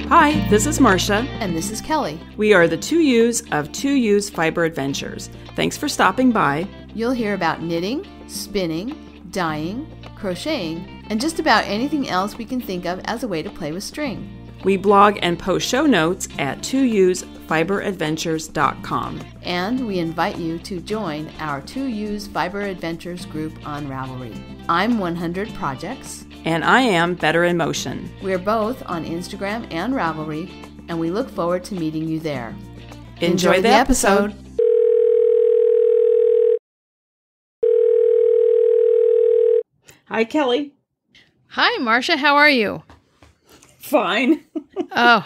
Hi, this is Marsha. And this is Kelly. We are the Two Ewes of Two Ewes Fiber Adventures. Thanks for stopping by. You'll hear about knitting, spinning, dyeing, crocheting, and just about anything else we can think of as a way to play with string. We blog and post show notes at twoewesfiberadventures.com. And we invite you to join our Two Ewes Fiber Adventures group on Ravelry. I'm 100 Projects. And I am Better in Motion. We're both on Instagram and Ravelry, and we look forward to meeting you there. Enjoy the episode. Hi, Kelly. Hi, Marsha. How are you? Fine. Oh,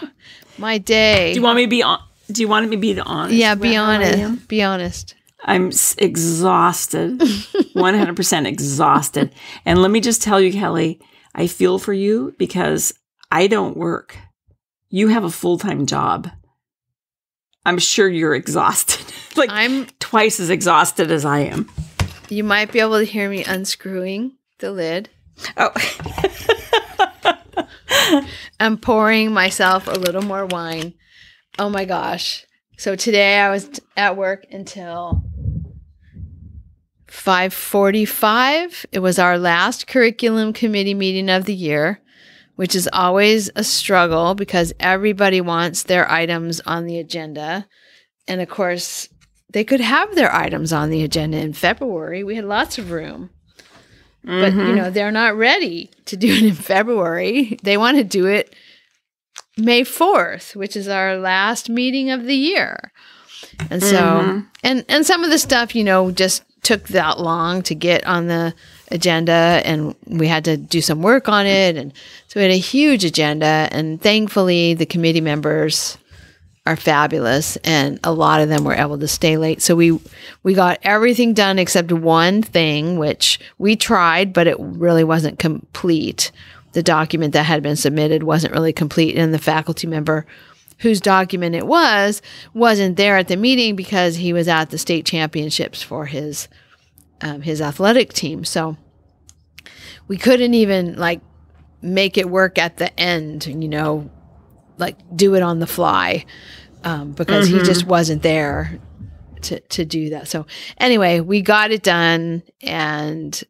my day. Do you want me to be on? Do you want me to be honest? Yeah, be honest. Be honest. I'm exhausted, 100% exhausted. And let me just tell you, Kelly, I feel for you because I don't work. You have a full-time job. I'm sure you're exhausted. Like I'm twice as exhausted as I am. You might be able to hear me unscrewing the lid. Oh. I'm pouring myself a little more wine. Oh my gosh. So today I was at work until 5:45. It was our last curriculum committee meeting of the year, which is always a struggle because everybody wants their items on the agenda. And of course, they could have their items on the agenda in February. We had lots of room. But, they're not ready to do it in February. They want to do it May 4th, which is our last meeting of the year. And so, and some of the stuff, just took that long to get on the agenda, and we had to do some work on it. And so we had a huge agenda, and thankfully the committee members are fabulous, and a lot of them were able to stay late. So we got everything done except one thing, which we tried, but it really wasn't complete. The document that had been submitted wasn't really complete, and the faculty member whose document it wasn't there at the meeting because he was at the state championships for his athletic team. So we couldn't even make it work at the end, do it on the fly, because he just wasn't there to do that. So anyway, we got it done, and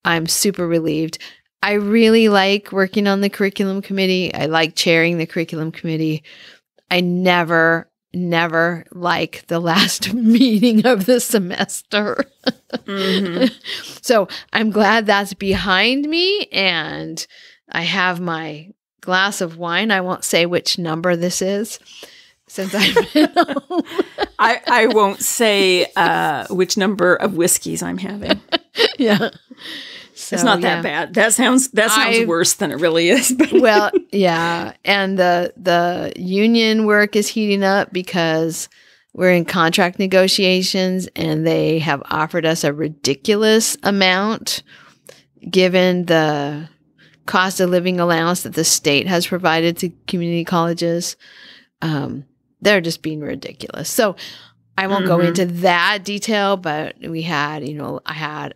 I'm super relieved. I really like working on the curriculum committee. I like chairing the curriculum committee. I never like the last meeting of the semester. So I'm glad that's behind me, and I have my glass of wine. I won't say which number this is since I've been home. I won't say which number of whiskeys I'm having. Yeah. So, it's not that bad. That sounds worse than it really is. But well, yeah. And the union work is heating up because we're in contract negotiations, and they have offered us a ridiculous amount given the cost of living allowance that the state has provided to community colleges. They're just being ridiculous. So I won't go into that detail, but we had, I had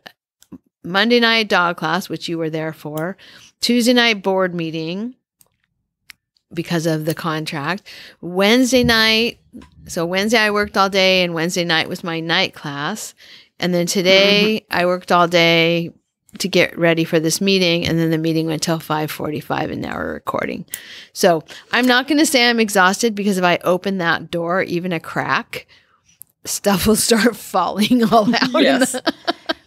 Monday night dog class, which you were there for, Tuesday night board meeting because of the contract, Wednesday night. So Wednesday I worked all day, and Wednesday night was my night class. And then today I worked all day to get ready for this meeting, and then the meeting went till 5:45, and now we're recording. So I'm not going to say I'm exhausted, because if I open that door, even a crack, stuff will start falling all out. Yes.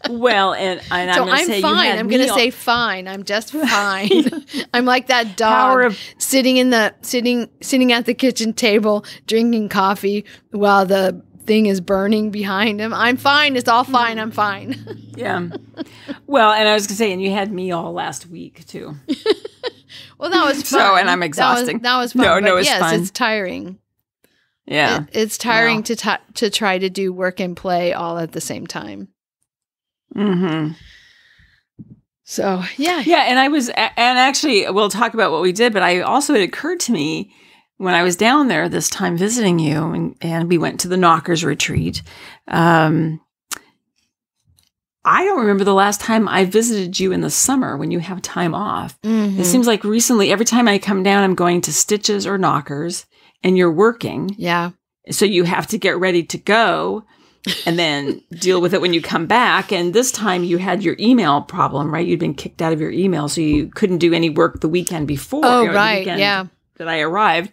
Well, and so I'm fine. I'm going to say fine. I'm just fine. I'm like that dog sitting at the kitchen table drinking coffee while the thing is burning behind him. I'm fine. It's all fine. I'm fine. Yeah. Well, and I was going to say, and you had me all last week too. Well, that was fun. So, and I'm exhausting. That was fun. No, it's yes, fun. It's tiring. Yeah. It's tiring to try to do work and play all at the same time. So, yeah. Yeah, and actually, we'll talk about what we did, but it occurred to me when I was down there this time visiting you, and we went to the NoCKRs Retreat, I don't remember the last time I visited you in the summer when you have time off. It seems like recently, every time I come down, I'm going to Stitches or NoCKRs, and you're working. Yeah. So you have to get ready to go and then deal with it when you come back. And this time you had your email problem, right? You'd been kicked out of your email, so you couldn't do any work the weekend before. Oh, the right. weekend Yeah. that I arrived.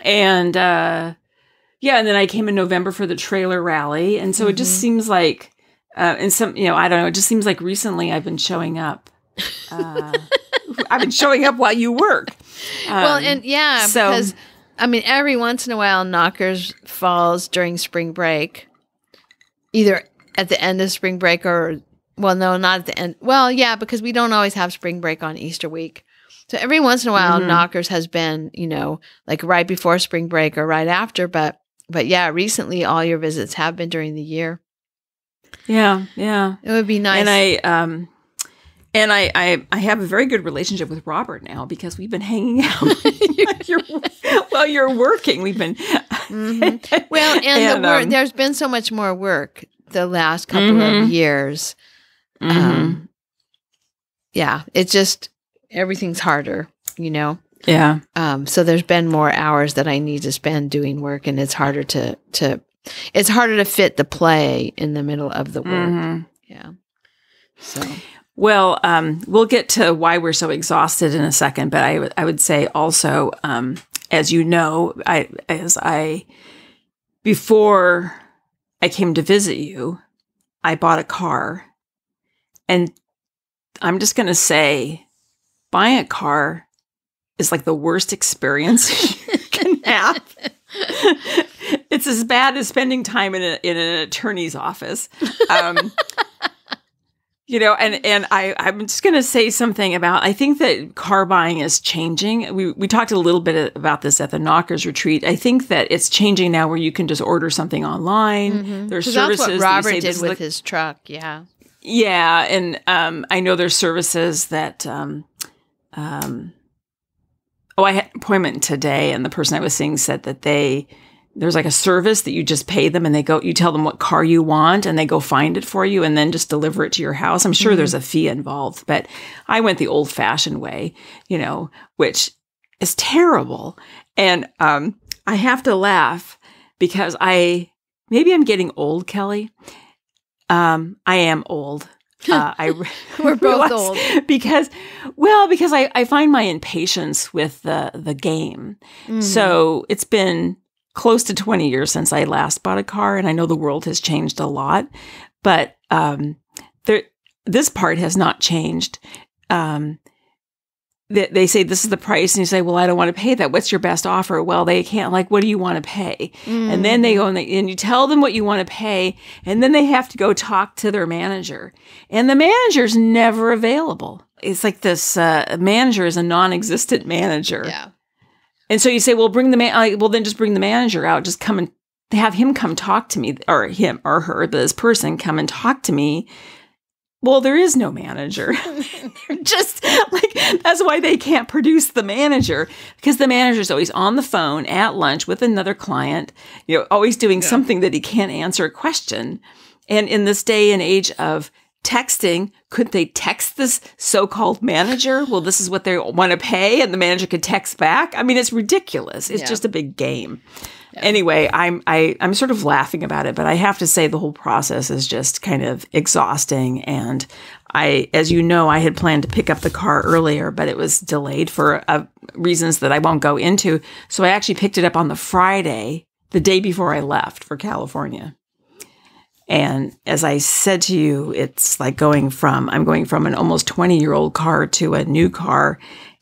And and then I came in November for the trailer rally. And so it just seems like, and some, I don't know, it just seems like recently I've been showing up. I've been showing up while you work. Because, every once in a while, NoCKRs falls during spring break, either at the end of spring break or, well, no, not at the end. Well, yeah, because we don't always have spring break on Easter week. So every once in a while, NoCKRs has been, like right before spring break or right after. But yeah, recently all your visits have been during the year. Yeah. It would be nice. And I have a very good relationship with Robert now because we've been hanging out while you're working. We've been well, and there's been so much more work the last couple of years. Yeah, it's just everything's harder, Yeah. So there's been more hours that I need to spend doing work, and it's harder to fit the play in the middle of the work. Yeah. So. Well, we'll get to why we're so exhausted in a second, but I would say also, as you know, before I came to visit you, I bought a car, and I'm just going to say, buying a car is like the worst experience you can have. It's as bad as spending time in an attorney's office. And I'm just going to say something about, I think that car buying is changing. We talked a little bit about this at the NoCKRs Retreat. I think that it's changing now where you can just order something online. There's services. That's what Robert did with his truck. Yeah. Yeah. And I know there's services that, I had an appointment today, and the person I was seeing said that there's like a service that you just pay them, and you tell them what car you want, and they go find it for you and then just deliver it to your house. I'm sure there's a fee involved, but I went the old fashioned way, which is terrible. And I have to laugh because maybe I'm getting old, Kelly. I am old. We're both old because I find my impatience with the game. So it's been close to 20 years since I last bought a car, and I know the world has changed a lot, but this part has not changed. They say this is the price, and you say, well, I don't want to pay that. What's your best offer? Well, they can't, what do you want to pay? And then they go and you tell them what you want to pay, and then they have to go talk to their manager, and the manager's never available. It's like this manager is a non-existent manager. Yeah. And so you say, well, then just bring the manager out. Just come and have him come talk to me, or him or her, this person come and talk to me. Well, there is no manager. Just that's why they can't produce the manager, because the manager's always on the phone at lunch with another client, always doing something that he can't answer a question. And in this day and age of texting, could they text this so-called manager? Well, this is what they want to pay, and the manager could text back. I mean, it's ridiculous. It's just a big game. Yeah. Anyway, I'm sort of laughing about it, but I have to say the whole process is just kind of exhausting. And as you know, I had planned to pick up the car earlier, but it was delayed for reasons that I won't go into. So I actually picked it up on the Friday, the day before I left for California. And as I said to you, it's like I'm going from an almost 20-year-old car to a new car.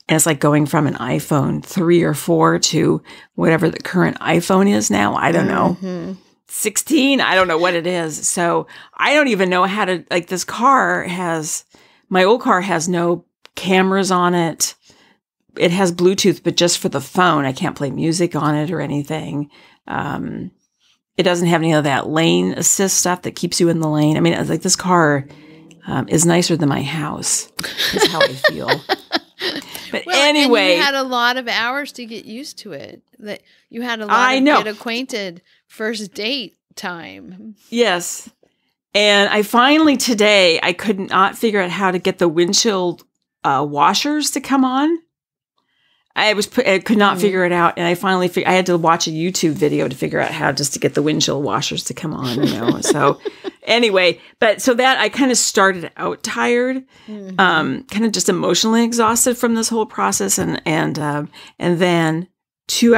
And it's like going from an iPhone 3 or 4 to whatever the current iPhone is now. I don't know. 16. I don't know what it is. So I don't even know how to, this car my old car has no cameras on it. It has Bluetooth, but just for the phone. I can't play music on it or anything. It doesn't have any of that lane assist stuff that keeps you in the lane. I mean, it's like this car is nicer than my house, is how I feel. But anyway. And you had a lot of hours to get used to it. That you had a lot of get acquainted first date time. Yes. And I finally today, I could not figure out how to get the windshield washers to come on. I could not figure it out, and I finally I had to watch a YouTube video to figure out how just to get the windshield washers to come on. So anyway, so that I kind of started out tired, kind of just emotionally exhausted from this whole process, and then 2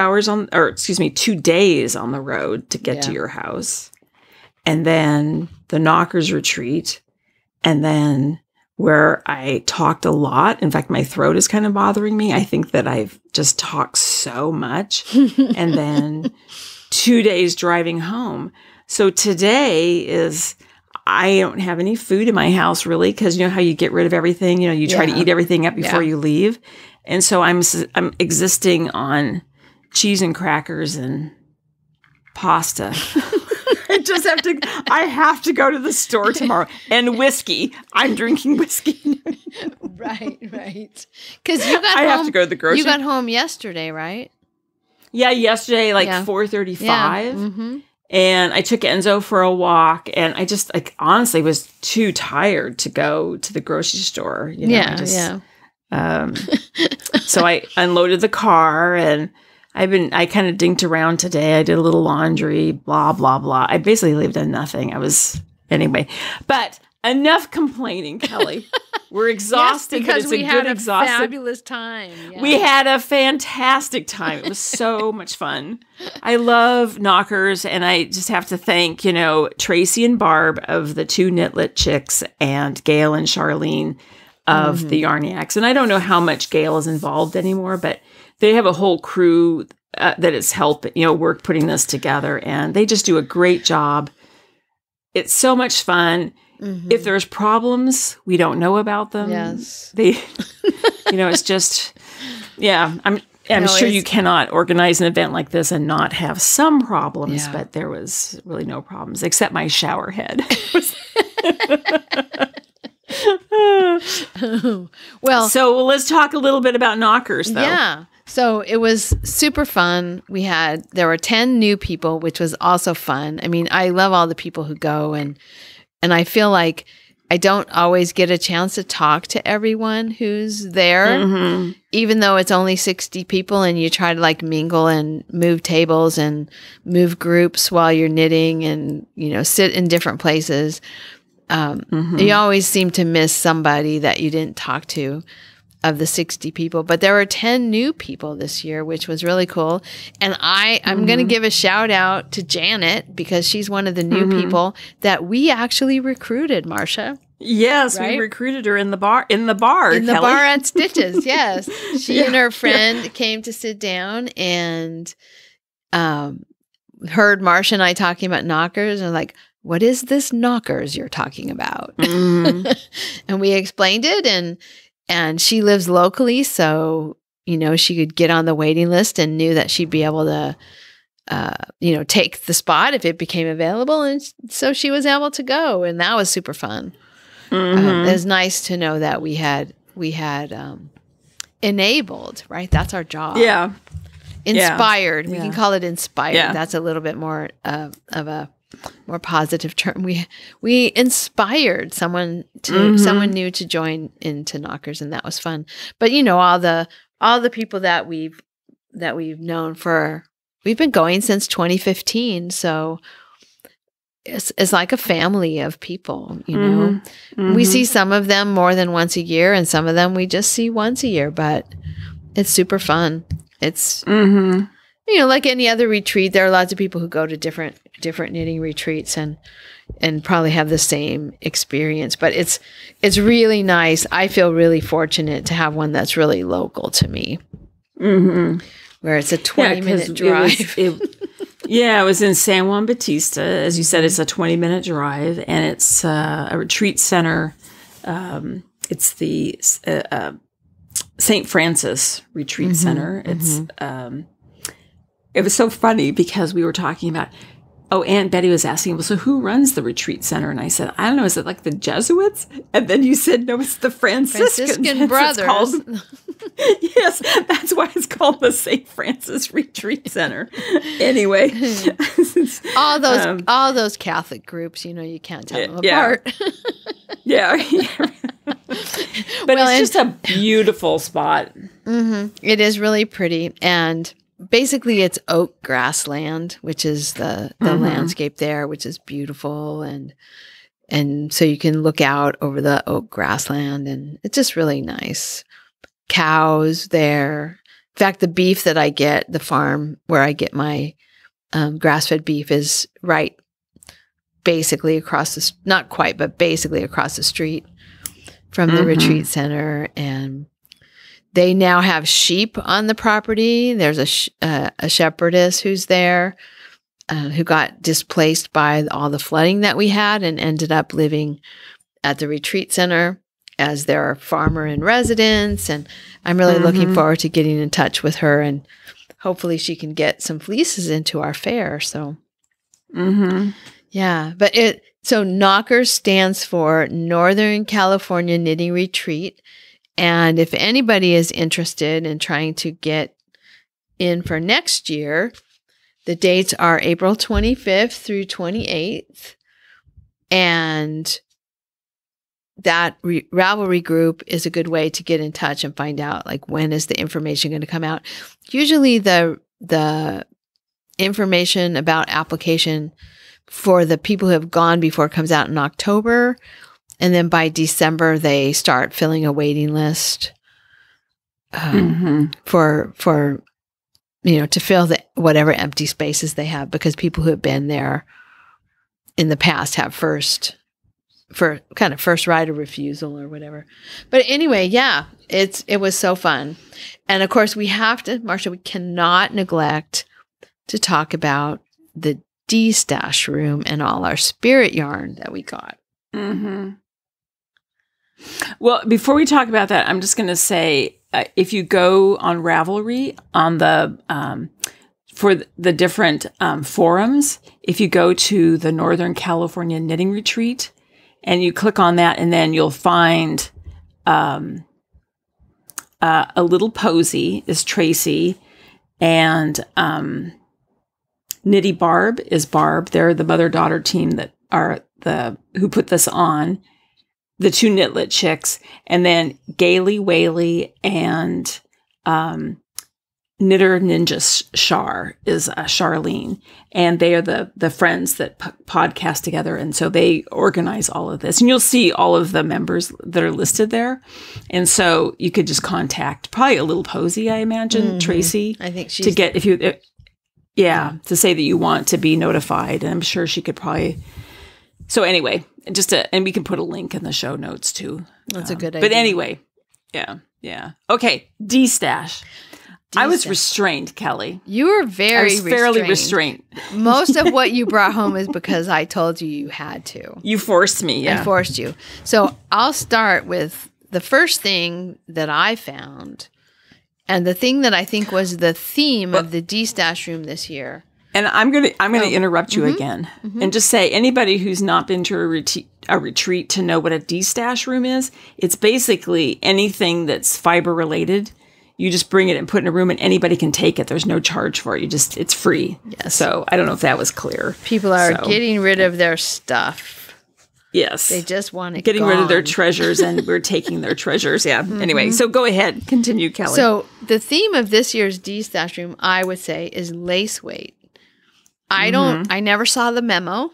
days on the road to get to your house, and then the NoCKRs Retreat, and then where I talked a lot. In fact, my throat is kind of bothering me. I think that I've just talked so much. And then 2 days driving home. So today I don't have any food in my house really, because you know how you get rid of everything. You know, you try to eat everything up before you leave. And so I'm existing on cheese and crackers and pasta. I have to go to the store tomorrow. And whiskey. I'm drinking whiskey. Right. Because I have to go to the grocery. You got home yesterday, right? Yeah, yesterday, 4:35. Yeah. Mm-hmm. And I took Enzo for a walk, and I just honestly was too tired to go to the grocery store. So I unloaded the car, and I kind of dinked around today. I did a little laundry, blah, blah, blah. I basically done nothing. Anyway, but enough complaining, Kelly. We're exhausted, because we had a fabulous time. Yeah. We had a fantastic time. It was so much fun. I love NoCKRs, and I just have to thank, Tracy and Barb of the Two Knitlet Chicks and Gail and Charlene of the Yarniacs. And I don't know how much Gail is involved anymore, but they have a whole crew that is helping, work putting this together, and they just do a great job. It's so much fun. Mm-hmm. If there's problems, we don't know about them. Yes. It's just, I'm sure you cannot organize an event like this and not have some problems, but there was really no problems except my shower head. Well, so let's talk a little bit about NoCKRs, though. Yeah. So it was super fun. There were 10 new people, which was also fun. I mean, I love all the people who go, and I feel like I don't always get a chance to talk to everyone who's there, even though it's only 60 people, and you try to mingle and move tables and move groups while you're knitting and, sit in different places. You always seem to miss somebody that you didn't talk to of the 60 people, but there were 10 new people this year, which was really cool. And I'm going to give a shout out to Janet, because she's one of the new people that we actually recruited, Marsha. Yes, right? We recruited her in the bar, Kelly. The bar at Stitches. Yes. She and her friend came to sit down and heard Marsha and I talking about NoCKRs, and like, what is this NoCKRs you're talking about? And we explained it, and she lives locally, so, she could get on the waiting list and knew that she'd be able to, take the spot if it became available. And so she was able to go, and that was super fun. It was nice to know that we had enabled, right? That's our job. Yeah. Inspired. Yeah. We can call it inspired. Yeah. That's a little bit more of a more positive term. We inspired someone new to join into NoCKRs, and that was fun. But all the people that we've known we've been going since 2015, so it's like a family of people. We see some of them more than once a year, and some of them we just see once a year. But it's super fun. It's like any other retreat, there are lots of people who go to different knitting retreats and probably have the same experience. But it's really nice. I feel really fortunate to have one that's really local to me, where it's a 20-minute drive. It was in San Juan Bautista. As you said, it's a 20-minute drive, and it's a retreat center. It's the St. Francis Retreat Center. It's it was so funny because we were talking about Oh, Aunt Betty was asking, well, so who runs the retreat center? And I said, I don't know. Is it like the Jesuits? And then you said, no, it's the Franciscan brothers. Yes, that's why it's called the St. Francis Retreat Center. Anyway. all those Catholic groups, you can't tell them apart. Yeah. But it's just a beautiful spot. Mm-hmm. It is really pretty. And basically it's oak grassland, which is the landscape there, which is beautiful. And so you can look out over the oak grassland, and it's just really nice. Cows there. In fact, the beef that I get, the farm where I get my grass-fed beef is right basically across not quite, but basically across the street from the retreat center. And they now have sheep on the property. There's a shepherdess who's there who got displaced by all the flooding that we had and ended up living at the retreat center as their farmer in residence. And I'm really looking forward to getting in touch with her, and hopefully she can get some fleeces into our fair. So, yeah, but so NoCKRs stands for Northern California Knitting Retreat. And if anybody is interested in trying to get in for next year, the dates are April 25th through 28th. And that Ravelry Group is a good way to get in touch and find out, like, when is the information going to come out. Usually the information about application for the people who have gone before comes out in October. And then by December, they start filling a waiting list for to fill whatever empty spaces they have, because people who have been there in the past have first right of refusal or whatever. But anyway, yeah, it was so fun. And of course, we have to, Marsha, we cannot neglect to talk about the destash room and all our spirit yarn that we got. Well, before we talk about that, I'm just going to say, if you go on Ravelry on the for the different forums, if you go to the Northern California Knitting Retreat and you click on that, and then you'll find a little posy is Tracy, and Knitty Barb is Barb. They're the mother-daughter team that are who put this on. The two Knitlet chicks, and then Gaily Whaley and Knitter Ninja Shar is Charlene, and they are the friends that podcast together, and so they organize all of this. And you'll see all of the members that are listed there, and so you could just contact probably a little posy, I imagine, Tracy. I think she's to get to say that you want to be notified, and I'm sure she could probably. So anyway. And we can put a link in the show notes too. That's a good idea. But anyway, yeah. Okay, destash. I was restrained, Kelly. You were fairly restrained. Most of what you brought home is because I told you had to. You forced me, yeah. I forced you. So I'll start with the first thing that I found, and the thing that I think was the theme of the destash room this year. And I'm gonna interrupt you again and just say, anybody who's not been to a retreat to know what a destash room is, it's basically anything that's fiber related. You just bring it and put in a room, and anybody can take it. There's no charge for it. It's free. Yes. So I don't know if that was clear. People are getting rid of their stuff. Yes. They just want it getting rid of their treasures, and we're taking their treasures. Yeah. Anyway, so go ahead. Continue, Kelly. So the theme of this year's destash room, I would say, is lace weight. I never saw the memo,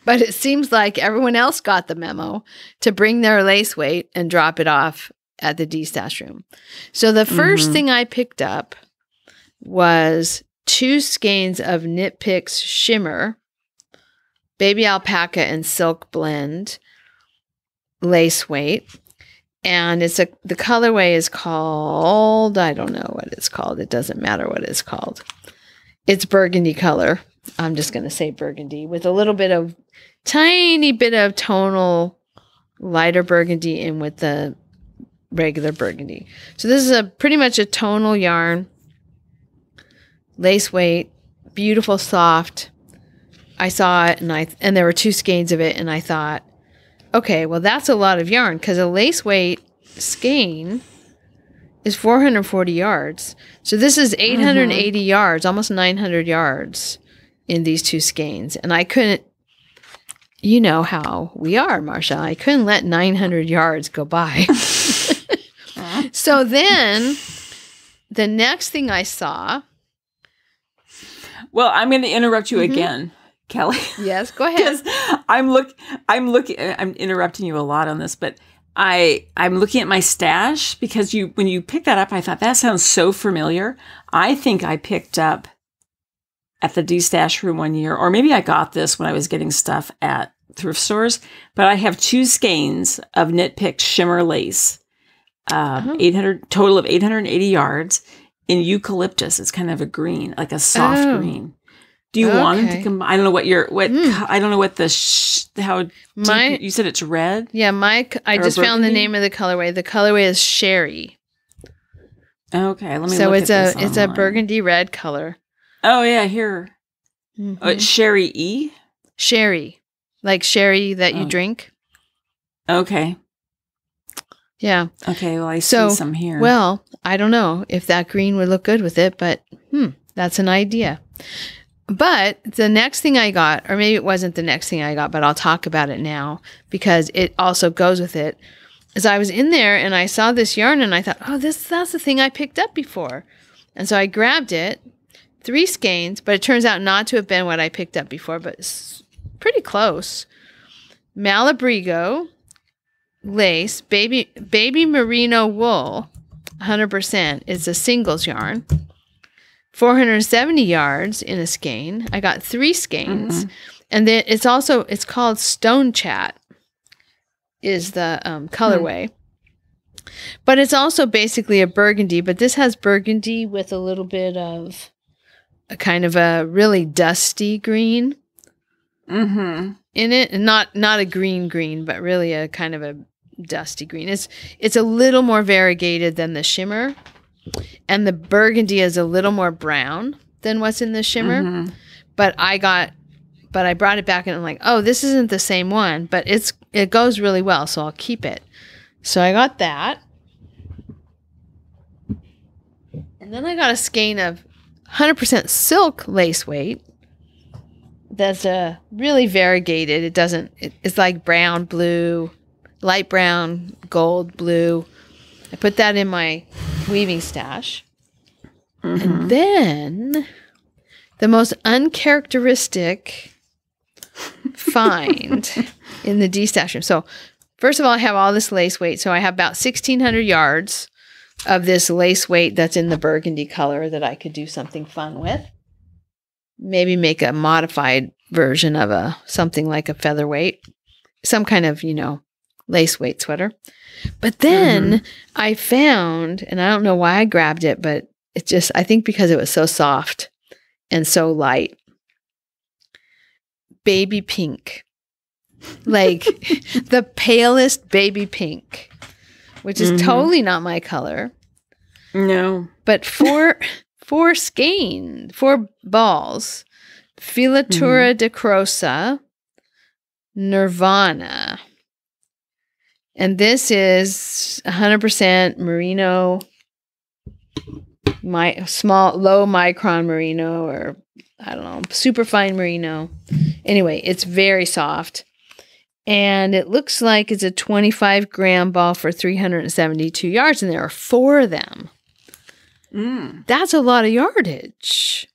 but it seems like everyone else got the memo to bring their lace weight and drop it off at the destash room. So the first thing I picked up was 2 skeins of Knit Picks Shimmer, Baby Alpaca and Silk Blend lace weight. And the colorway is called, I don't know what it's called. It doesn't matter what it's called. It's burgundy color. I'm just going to say burgundy with a tiny bit of tonal lighter burgundy in with the regular burgundy. So this is pretty much a tonal yarn, lace weight, beautiful, soft. I saw it, and there were 2 skeins of it, and I thought, okay, well, that's a lot of yarn, because a lace weight skein is 440 yards. So this is 880 yards, almost 900 yards in these 2 skeins. And I couldn't, you know how we are, Marsha. I couldn't let 900 yards go by. So then the next thing I saw. Well, I'm going to interrupt you again, Kelly. Yes, go ahead. Because I'm interrupting you a lot on this, but I'm looking at my stash because when you picked that up, I thought that sounds so familiar. I think I picked up at the destash room one year, or maybe I got this when I was getting stuff at thrift stores, but I have 2 skeins of knit picked shimmer lace, 800 total of 880 yards in eucalyptus. It's kind of a green, like a soft green. Do you want them to come? I don't know I don't know what you said it's red. Yeah, I just found the name of the colorway. The colorway is Sherry. Okay, let me. So look it's at this it's a burgundy red color. Oh yeah, here. Oh, it's Sherry E. Sherry, like sherry that you drink. Okay. Yeah. Okay. Well, I see some here. Well, I don't know if that green would look good with it, but that's an idea. But the next thing I got, or maybe it wasn't the next thing I got, but I'll talk about it now because it also goes with it, is I was in there and I saw this yarn and I thought, oh, that's the thing I picked up before. And so I grabbed it, 3 skeins, but it turns out not to have been what I picked up before, but it's pretty close. Malabrigo lace, baby merino wool, 100%. It's a singles yarn. 470 yards in a skein. I got 3 skeins. And then it's called Stone Chat is the colorway. But it's also basically a burgundy, but this has burgundy with a little bit of a kind of a really dusty green in it. And not a green, but really a kind of a dusty green. It's a little more variegated than the shimmer. And the burgundy is a little more brown than what's in the shimmer. But I brought it back and I'm like, oh, this isn't the same one, but it goes really well, so I'll keep it. So I got that. And then I got a skein of 100% silk lace weight. That's really variegated. It's like brown, blue, light brown, gold, blue. I put that in my weaving stash. And then the most uncharacteristic find in the destash room. So first of all, I have all this lace weight. So I have about 1,600 yards of this lace weight that's in the burgundy color that I could do something fun with. Maybe make a modified version of something like a featherweight. Some kind of, lace weight sweater. But then I found, and I don't know why I grabbed it, but I think because it was so soft and so light, baby pink. Like the palest baby pink, which is totally not my color. No. But 4 balls, Filatura de Crosa, Nirvana. And this is 100% merino, low micron merino, or I don't know, super fine merino. Anyway, it's very soft. And it looks like it's a 25-gram ball for 372 yards, and there are 4 of them. That's a lot of yardage.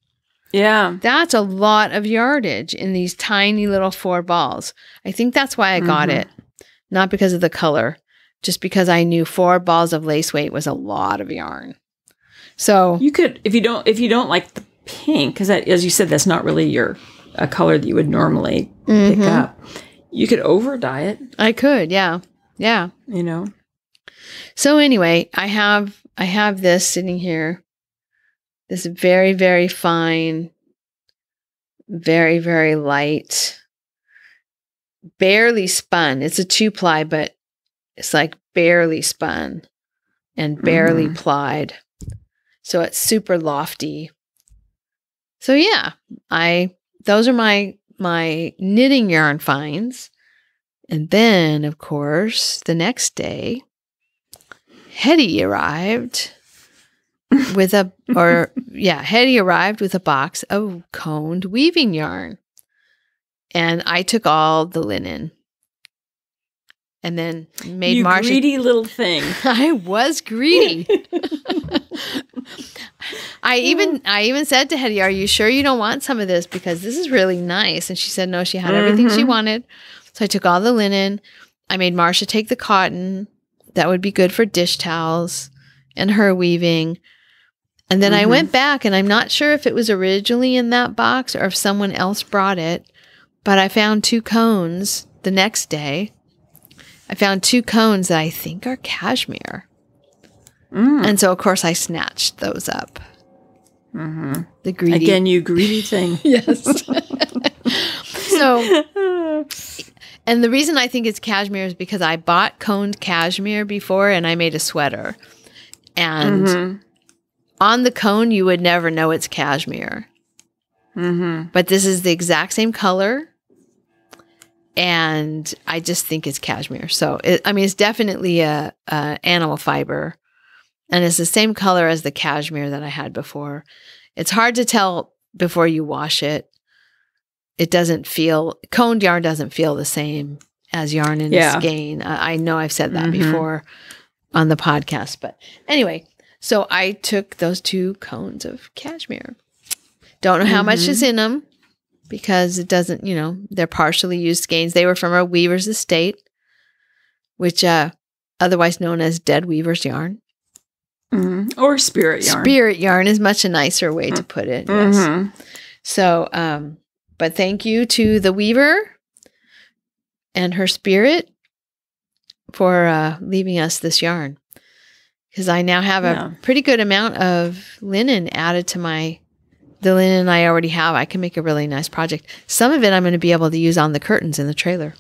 Yeah. That's a lot of yardage in these tiny little 4 balls. I think that's why I got it. Not because of the color, just because I knew 4 balls of lace weight was a lot of yarn. So you could, if you don't like the pink, because as you said, that's not really a color that you would normally pick up. You could over dye it. I could, yeah. So anyway, I have this sitting here. This very, very fine, very, very light, barely spun. It's a 2-ply, but it's like barely spun and barely plied. So it's super lofty, So yeah, those are my knitting yarn finds. And then, of course, the next day, Hetty arrived with a box of coned weaving yarn. And I took all the linen and then made you Marsha. greedy little thing. I was greedy. I even said to Hetty, "Are you sure you don't want some of this? Because this is really nice." And she said no, she had everything she wanted. So I took all the linen. I made Marsha take the cotton. That would be good for dish towels and her weaving. And then I went back, and I'm not sure if it was originally in that box or if someone else brought it, but I found 2 cones the next day. I found 2 cones that I think are cashmere. And so, of course, I snatched those up. The greedy. Again, you greedy thing. Yes. So, and the reason I think it's cashmere is because I bought coned cashmere before and I made a sweater. And on the cone, you would never know it's cashmere. But this is the exact same color. And I just think it's cashmere. So, it's definitely a animal fiber. And it's the same color as the cashmere that I had before. It's hard to tell before you wash it. Coned yarn doesn't feel the same as yarn in a skein. I know I've said that before on the podcast. But anyway, so I took those 2 cones of cashmere. Don't know how much is in them because it doesn't, they're partially used skeins. They were from our weaver's estate, which otherwise known as dead weaver's yarn. Or spirit yarn. Spirit yarn is much a nicer way to put it. Yes. So, but thank you to the weaver and her spirit for leaving us this yarn. Because I now have a pretty good amount of linen added to the linen I already have. I can make a really nice project. Some of it I'm going to be able to use on the curtains in the trailer.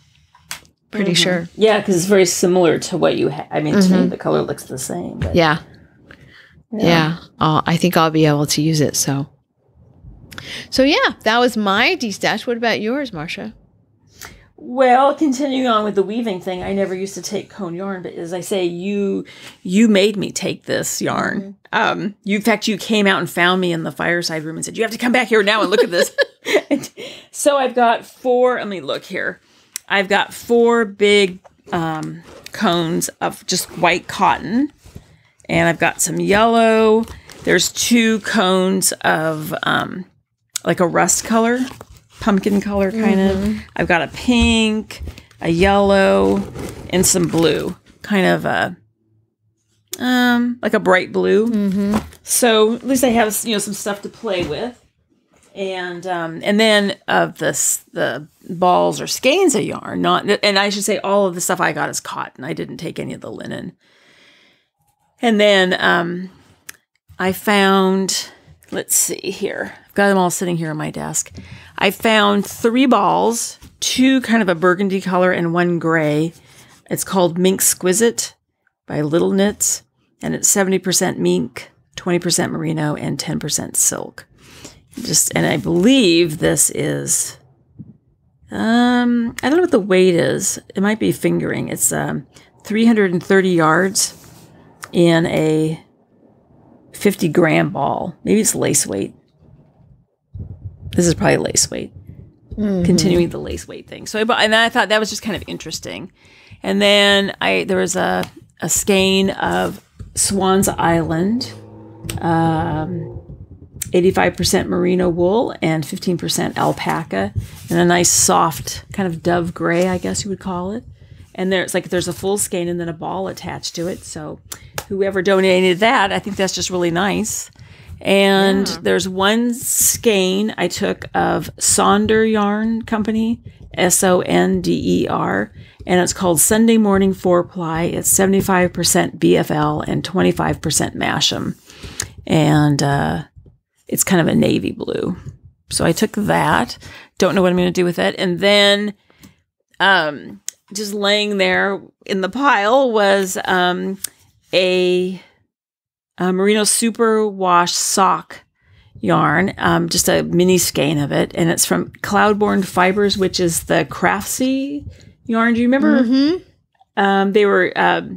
Pretty sure. Yeah, because it's very similar to what you have. I mean, to me, the color looks the same. But Yeah. I think I'll be able to use it. So yeah, that was my destash. What about yours, Marsha? Well, continuing on with the weaving thing, I never used to take cone yarn, but as I say, you made me take this yarn. In fact, you came out and found me in the fireside room and said, "You have to come back here now and look at this." So I've got 4. Let me look here. I've got 4 big cones of just white cotton. And I've got some yellow. There's 2 cones of like a rust color, pumpkin color kind of. I've got a pink, a yellow, and some blue. Kind of like a bright blue. So at least I have some stuff to play with. And then of the balls or skeins of yarn, and I should say all of the stuff I got is cotton. I didn't take any of the linen. And then I found, let's see here. I've got them all sitting here on my desk. I found 3 balls, 2 kind of a burgundy color and 1 gray. It's called Mink Squisite by Little Knits. And it's 70% mink, 20% merino, and 10% silk. And I believe this is, I don't know what the weight is. It might be fingering. It's 330 yards. In a 50-gram ball. Maybe it's lace weight. This is probably lace weight. Continuing the lace weight thing. So I thought that was just kind of interesting. And then there was a skein of Swan's Island, 85% merino wool and 15% alpaca, and a nice soft kind of dove gray, I guess you would call it. And there's a full skein and then a ball attached to it. So whoever donated that, I think that's just really nice. And there's 1 skein I took of Sonder Yarn Company, Sonder, and it's called Sunday Morning 4-ply. It's 75% BFL and 25% Masham. And it's kind of a navy blue. So I took that. Don't know what I'm going to do with it. And then just laying there in the pile was a merino super wash sock yarn, just a mini skein of it. And it's from Cloudborne Fibers, which is the Craftsy yarn. Do you remember? Mm-hmm.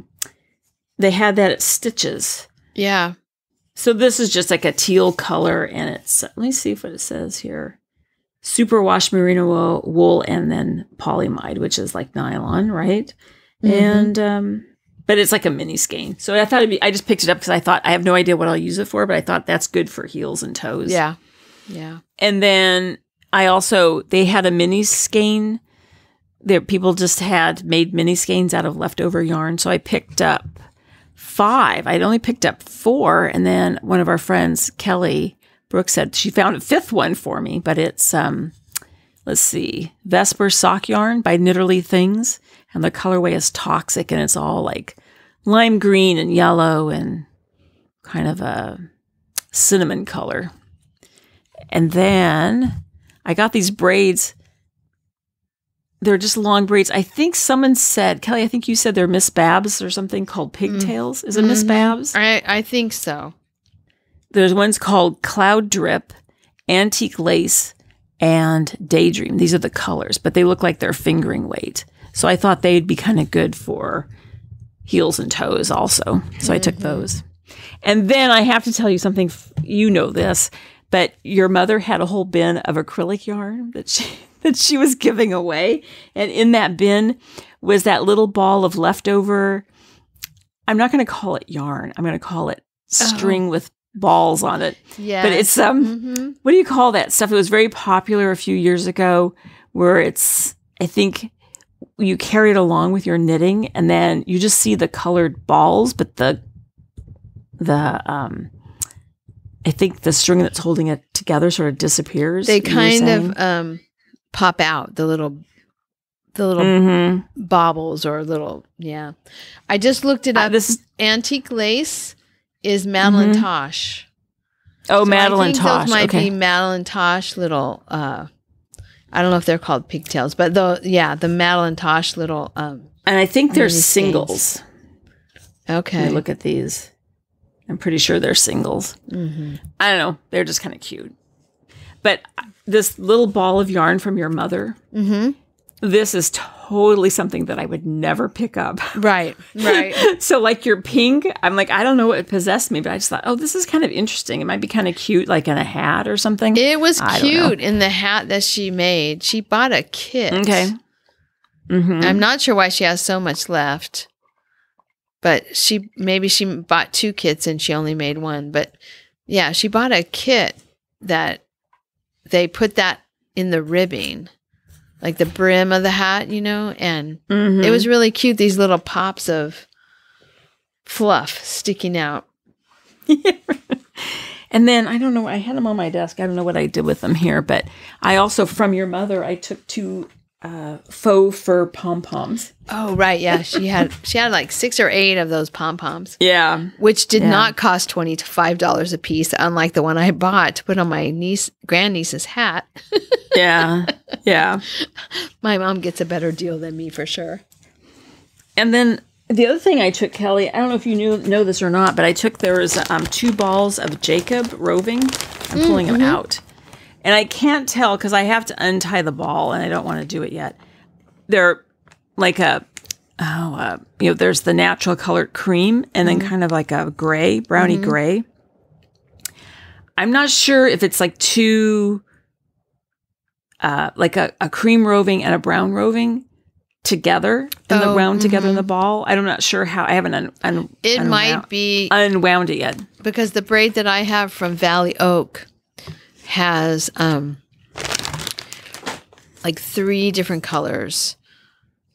They had that at Stitches. Yeah. So this is just like a teal color, and it's, let me see what it says here. Superwash merino wool and then polyamide, which is like nylon, right? Mm-hmm. And, but it's like a mini skein. So I thought I just picked it up because I thought, I have no idea what I'll use it for, but I thought that's good for heels and toes. Yeah. Yeah. And then they had a mini skein. People just had made mini skeins out of leftover yarn. So I picked up 5. I'd only picked up 4. And then one of our friends, Kelly Brooks, said she found a 5th one for me, but it's, let's see, Vesper sock yarn by Knitterly Things. And the colorway is Toxic, and it's all like lime green and yellow and kind of a cinnamon color. And then I got these braids. They're just long braids. I think someone said, Kelly, I think you said they're Miss Babs or something called pigtails. Is it Miss Babs? I think so. There's ones called Cloud Drip, Antique Lace, and Daydream. These are the colors, but they look like they're fingering weight. So I thought they'd be kind of good for heels and toes also. So I took those. And then I have to tell you something, you know this, but your mother had a whole bin of acrylic yarn that she was giving away. And in that bin was that little ball of leftover, I'm not going to call it yarn. I'm going to call it string with balls on it. Yeah. But it's, what do you call that stuff? It was very popular a few years ago where it's, I think, you carry it along with your knitting, and then you just see the colored balls, but the I think the string that's holding it together sort of disappears. They kind of pop out, the little baubles or little, yeah. I just looked it up. This Antique Lace is Madeline Tosh. Oh, so Madeline Tosh. Those might be Madeline Tosh little, I don't know if they're called pigtails, but the Madeline Tosh little. And I think they're singles. Okay. Let me look at these. I'm pretty sure they're singles. I don't know. They're just kind of cute. But this little ball of yarn from your mother, this is totally something that I would never pick up. Right. So like your pink, I'm like, I don't know what possessed me, but I just thought, oh, this is kind of interesting. It might be kind of cute, like in a hat or something. It was cute in the hat that she made. She bought a kit. Okay. I'm not sure why she has so much left, but maybe she bought 2 kits and she only made 1. But yeah, she bought a kit that they put that in the ribbing, like the brim of the hat, and it was really cute. These little pops of fluff sticking out. And then, I don't know, I had them on my desk. I don't know what I did with them here, but I also, from your mother, I took 2 faux fur pom-poms. Oh, right. Yeah. She had like 6 or 8 of those pom-poms. Yeah. Which did not cost $25 a piece, unlike the one I bought to put on my grandniece's hat. Yeah. My mom gets a better deal than me for sure. And then the other thing I took, Kelly, I don't know if you know this or not, but there was 2 balls of Jacob roving. I'm pulling them out. And I can't tell because I have to untie the ball and I don't want to do it yet. They're like there's the natural colored cream and then kind of like a gray, brownie gray. I'm not sure if it's like 2, like a cream roving and a brown roving together in the wound together in the ball. I'm not sure how. I haven't might be unwound it yet. Because the braid that I have from Valley Oak has like 3 different colors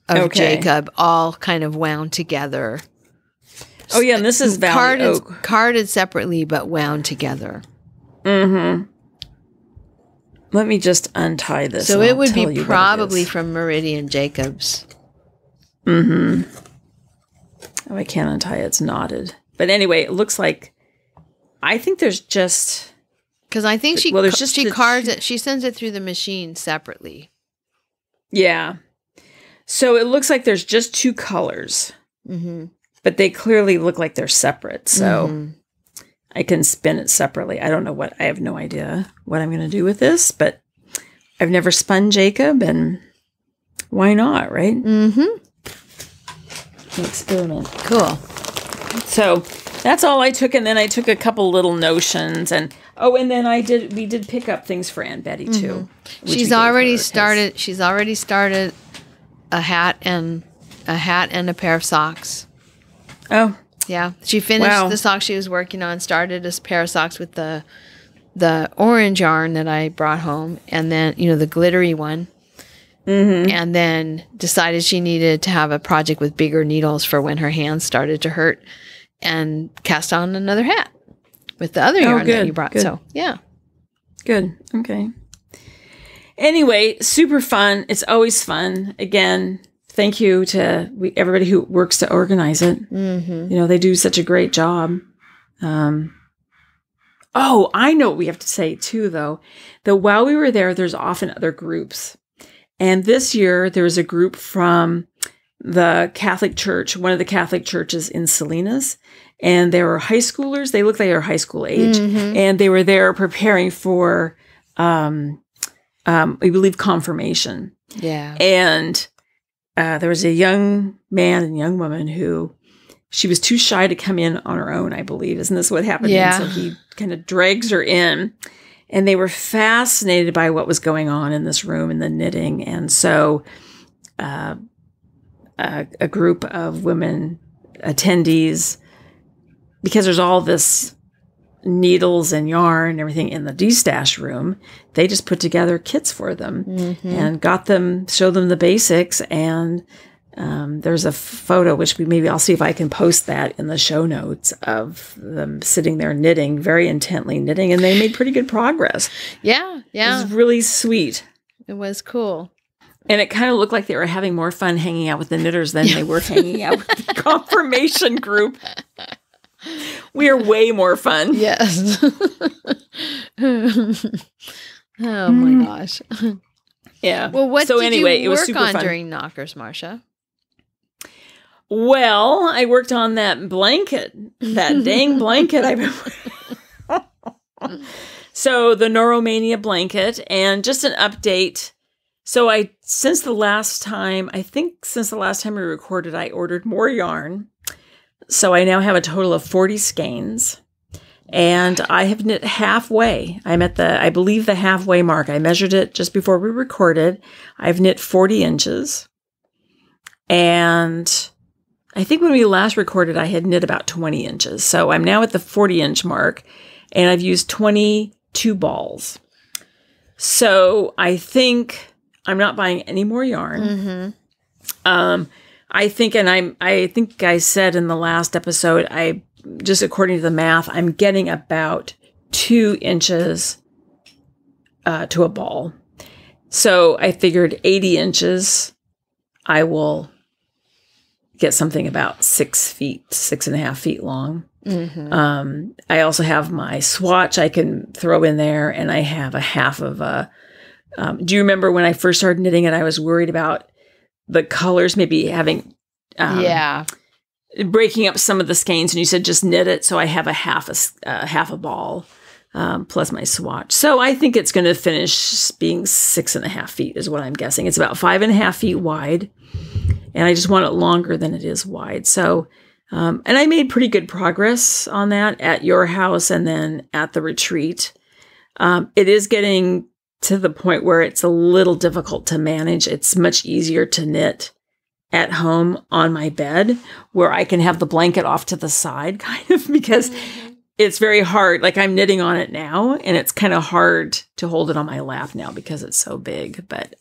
of Jacob, all kind of wound together. Oh yeah, and this is Valley Oak. Carded separately, but wound together. Let me just untie this. So it would be probably from Meridian Jacobs. Oh, I can't untie it. It's knotted. But anyway, it looks like, I think there's just... Because I think she cards it. She sends it through the machine separately. Yeah. So it looks like there's just 2 colors. But they clearly look like they're separate. So I can spin it separately. I have no idea what I'm going to do with this, but I've never spun Jacob, and why not, right? Mm-hmm. Experiment. Cool. So that's all I took, and then I took a couple little notions, and then we did pick up things for Aunt Betty too. She's already started a hat and a pair of socks. Oh. Yeah. She finished the socks she was working on, started a pair of socks with the orange yarn that I brought home, and then, the glittery one. Mm-hmm. And then decided she needed to have a project with bigger needles for when her hands started to hurt, and cast on another hat with the other yarn that you brought. Good. So, yeah. Good. Okay. Anyway, super fun. It's always fun. Again, thank you to everybody who works to organize it. Mm-hmm. They do such a great job. I know what we have to say too, though. That while we were there, there's often other groups. And this year, there was a group from the Catholic Church, one of the Catholic churches in Salinas. And they were high schoolers. They looked like they were high school age. Mm-hmm. And they were there preparing for, I believe, confirmation. Yeah. And there was a young man and young woman who, she was too shy to come in on her own, I believe. Isn't this what happened? Yeah. And so he kind of drags her in. And they were fascinated by what was going on in this room and the knitting. And so a group of women attendees, because there's all this needles and yarn and everything in the destash room, they just put together kits for them and showed them the basics. And there's a photo, which I'll see if I can post that in the show notes, of them sitting there knitting, very intently knitting, and they made pretty good progress. Yeah. It was really sweet. It was cool. And it kind of looked like they were having more fun hanging out with the knitters than they were hanging out with the confirmation group. We are way more fun. Yes. Oh my gosh. Yeah. Well, what so did anyway, you it was work super on fun. during NoCKRs, Marsha? Well, I worked on that blanket, that dang blanket I've been So the Noromania blanket, and just an update. So since the last time we recorded, I ordered more yarn. So I now have a total of 40 skeins, and I have knit halfway. I'm at I believe the halfway mark. I measured it just before we recorded. I've knit 40 inches, and I think when we last recorded, I had knit about 20 inches. So I'm now at the 40-inch mark, and I've used 22 balls. So I think I'm not buying any more yarn. Mm-hmm. I think I said in the last episode, just according to the math, I'm getting about 2 inches to a ball. So I figured 80 inches, I will get something about 6.5 feet long. Mm-hmm. I also have my swatch I can throw in there, and I have a half of a. Do you remember when I first started knitting it? I was worried about the colors maybe having, breaking up some of the skeins, and you said just knit it. So I have a half a ball plus my swatch. So I think it's going to finish being 6.5 feet is what I'm guessing. It's about 5.5 feet wide. And I just want it longer than it is wide. So, and I made pretty good progress on that at your house and then at the retreat. It is getting to the point where it's a little difficult to manage. It's much easier to knit at home on my bed, where I can have the blanket off to the side, kind of, because it's very hard. Like, I'm knitting on it now, and it's kind of hard to hold it on my lap now because it's so big. But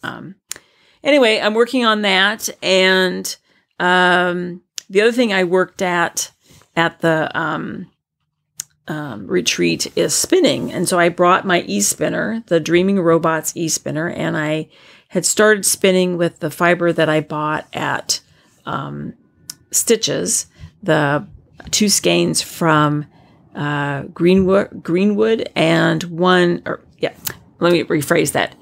anyway, I'm working on that. And the other thing I worked at the retreat is spinning. And so I brought my e-spinner, the Dreaming Robots e-spinner, and I had started spinning with the fiber that I bought at Stitches, the 2 skeins from Greenwood and let me rephrase that.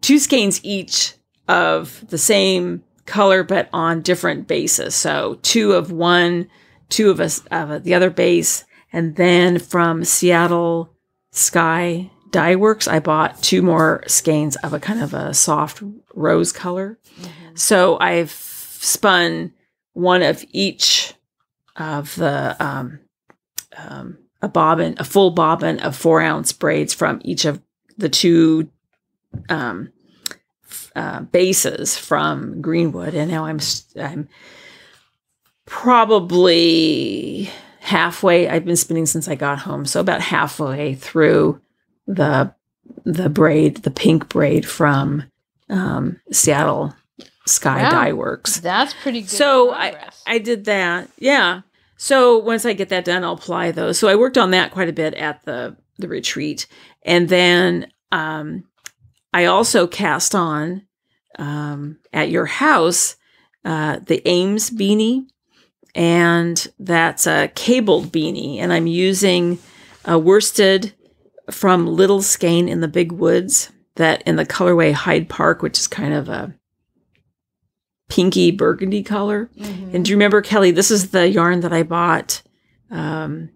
2 skeins each of the same color, but on different bases. So 2 of one, 2 of the other base, And then from Seattle Sky Dye Works, I bought 2 more skeins of a kind of a soft rose color. So I've spun one of each of the a full bobbin of 4-ounce braids from each of the 2 bases from Greenwood, and now I'm probably halfway. I've been spinning since I got home, so about halfway through the braid, the pink braid from Seattle Sky Dye Works. That's pretty good. So I did that. Yeah. So once I get that done, I'll apply those. So I worked on that quite a bit at the retreat. And then I also cast on at your house the Ames beanie. And that's a cabled beanie. And I'm using a worsted from Little Skein in the Big Woods, that in the colorway Hyde Park, which is kind of a pinky burgundy color. And do you remember, Kelly, this is the yarn that I bought. I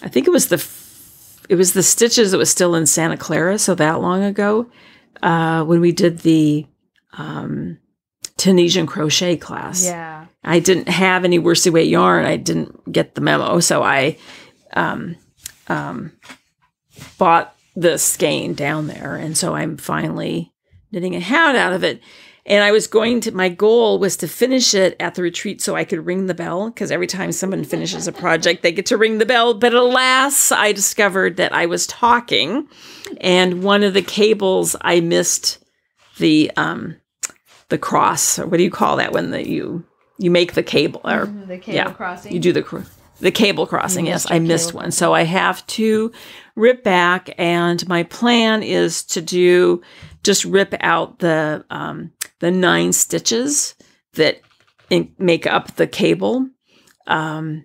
think it was the stitches that was still in Santa Clara, so that long ago, when we did the Tunisian crochet class. Yeah. I didn't have any worsted weight yarn. I didn't get the memo, so I bought the skein down there, and so I'm finally knitting a hat out of it. And I was my goal was to finish it at the retreat so I could ring the bell, because every time someone finishes a project, they get to ring the bell. But alas, I discovered that I was talking, and one of the cables, I missed the cross, or what do you call that when you make the cable? Or, the cable crossing? You do the cable crossing. Yes, I missed one. So I have to rip back, and my plan is to just rip out the 9 stitches that make up the cable. I'm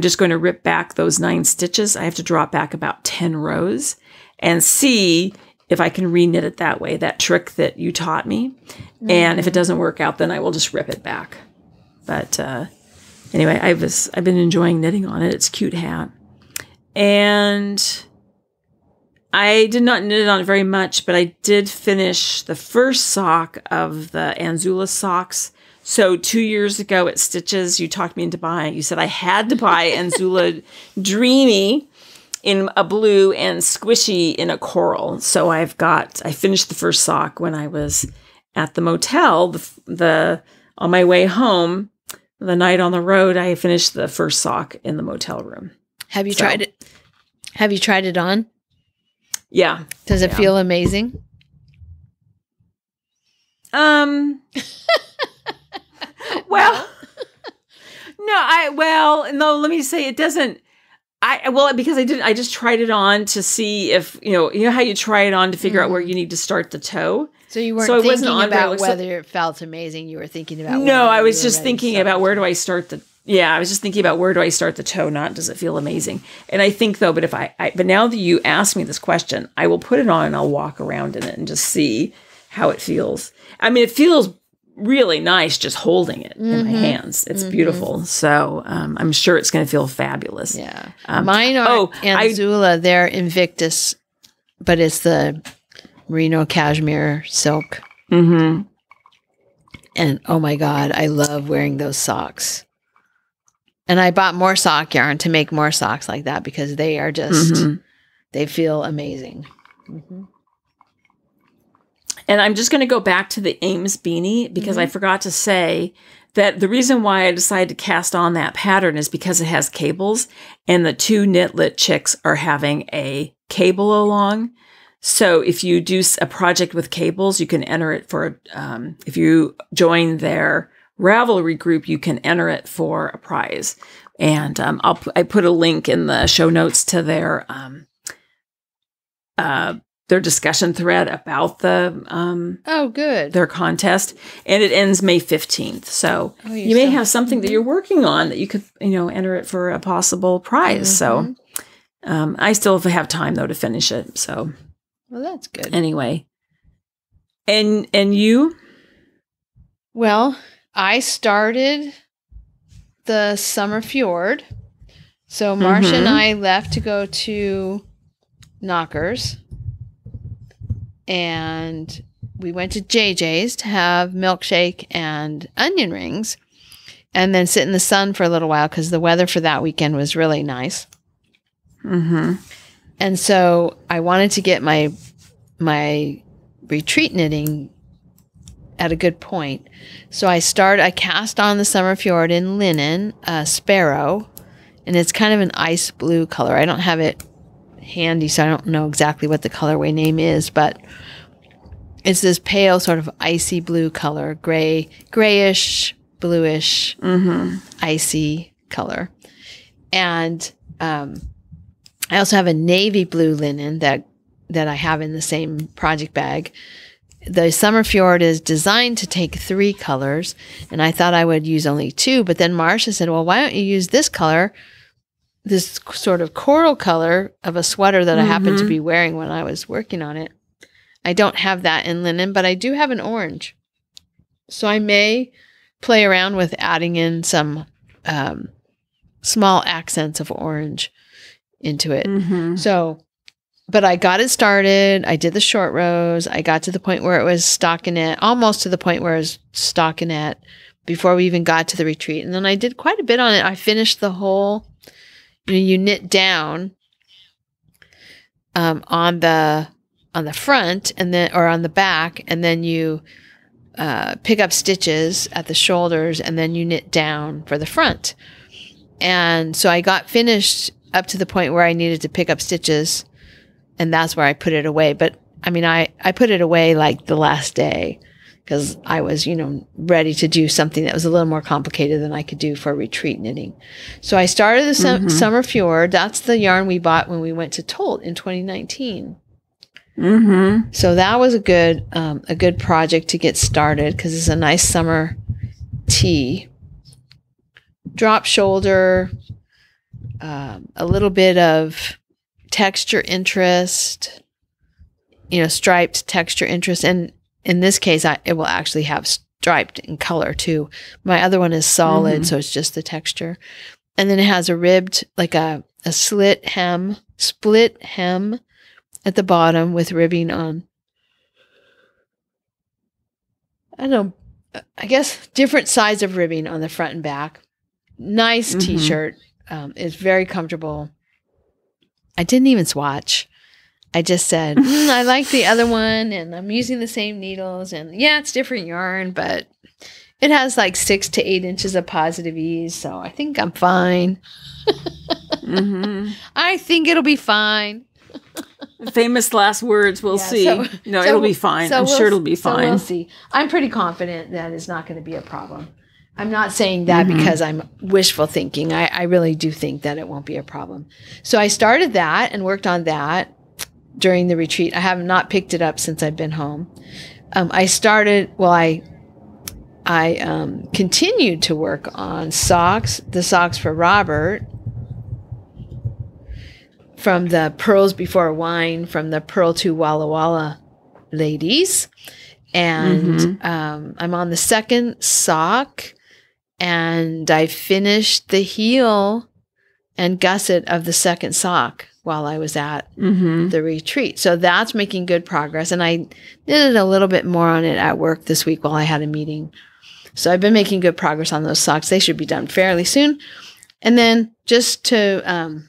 just going to rip back those 9 stitches. I have to drop back about 10 rows and see if I can re-knit it that way, that trick that you taught me. And if it doesn't work out, then I will just rip it back. But anyway, I've been enjoying knitting on it. It's a cute hat. And I did not knit it on it very much, but I did finish the first sock of the Anzula socks. So 2 years ago at Stitches, you talked me into buying. You said I had to buy Anzula Dreamy in a blue and Squishy in a coral. So I finished the first sock when I was at the motel. On my way home, the night on the road, I finished the first sock in the motel room. Have you tried it? Have you tried it on? Yeah. Does it feel amazing? Well, no, let me say it doesn't. Because I just tried it on to see if, you know how you try it on to figure out where you need to start the toe. So you weren't thinking about whether it felt amazing. You were thinking about I was just thinking about where do I start the I was just thinking about where do I start the toe, not does it feel amazing. And I think though, but but now that you asked me this question, I will put it on and I'll walk around in it and just see how it feels. I mean, it feels really nice just holding it in my hands. It's beautiful. So I'm sure it's going to feel fabulous. Yeah. Mine are Anzula. They're Invictus, but it's the merino cashmere silk. And oh my God, I love wearing those socks. And I bought more sock yarn to make more socks like that because they are just, they feel amazing. And I'm just going to go back to the Ames beanie because I forgot to say that the reason why I decided to cast on that pattern is because it has cables, and the 2 Knitlit chicks are having a cable along. So if you do a project with cables, you can enter it for, if you join their Ravelry group, you can enter it for a prize. And I put a link in the show notes to their discussion thread about their contest, and it ends May 15th. So you may have something that you're working on that you could enter it for a possible prize. So I still have time though to finish it. So well, that's good. Anyway, and you? Well, I started the Summer Fjord, So Marsha and I left to go to NoCKRs, and we went to JJ's to have milkshake and onion rings, and then sit in the sun for a little while because the weather for that weekend was really nice. And so I wanted to get my retreat knitting at a good point. So I cast on the Summer Fjord in linen, Sparrow, and it's kind of an ice blue color. I don't have it handy, so I don't know exactly what the colorway name is, but it's this pale sort of icy blue color, grayish, bluish, icy color. And I also have a navy blue linen that I have in the same project bag. The Summer Fjord is designed to take 3 colors, and I thought I would use only 2, but then Marsha said, well, why don't you use this color, this sort of coral color of a sweater that I happened to be wearing when I was working on it. I don't have that in linen, but I do have an orange. So I may play around with adding in some small accents of orange into it. So, but I got it started. I did the short rows. I got to the point where it was stockinette, almost to the point where it was stockinette before we even got to the retreat. And then I did quite a bit on it. I finished the whole, you knit down on the front and then, or on the back, and then you pick up stitches at the shoulders, and then you knit down for the front. And so I got finished up to the point where I needed to pick up stitches, and that's where I put it away. But I mean, I put it away like the last day because I was, ready to do something that was a little more complicated than I could do for retreat knitting. So I started the Summer Fjord. That's the yarn we bought when we went to Tolt in 2019. So that was a good project to get started because it's a nice summer tee. Drop shoulder, a little bit of texture interest, striped texture interest. And in this case, it will actually have striped in color too. My other one is solid, so it's just the texture. And then it has a ribbed, like a split hem at the bottom with ribbing on, I don't know, I guess different sides of ribbing on the front and back. Nice t-shirt. It's very comfortable. I didn't even swatch. I just said, I like the other one, and I'm using the same needles, and yeah, it's different yarn, but it has like 6 to 8 inches of positive ease, so I think I'm fine. I think it'll be fine. Famous last words. We'll see. It'll be fine. I'm sure it'll be fine. So we'll see. I'm pretty confident that it's not going to be a problem. I'm not saying that because I'm wishful thinking. I really do think that it won't be a problem. So I started that and worked on that during the retreat. I have not picked it up since I've been home. I continued to work on the socks for Robert, from the Pearls Before Wine, from the Pearl to Walla Walla ladies. And I'm on the second sock, and I finished the heel and gusset of the second sock while I was at the retreat. So that's making good progress. And I did a little bit more on it at work this week while I had a meeting. So I've been making good progress on those socks. They should be done fairly soon. And then just to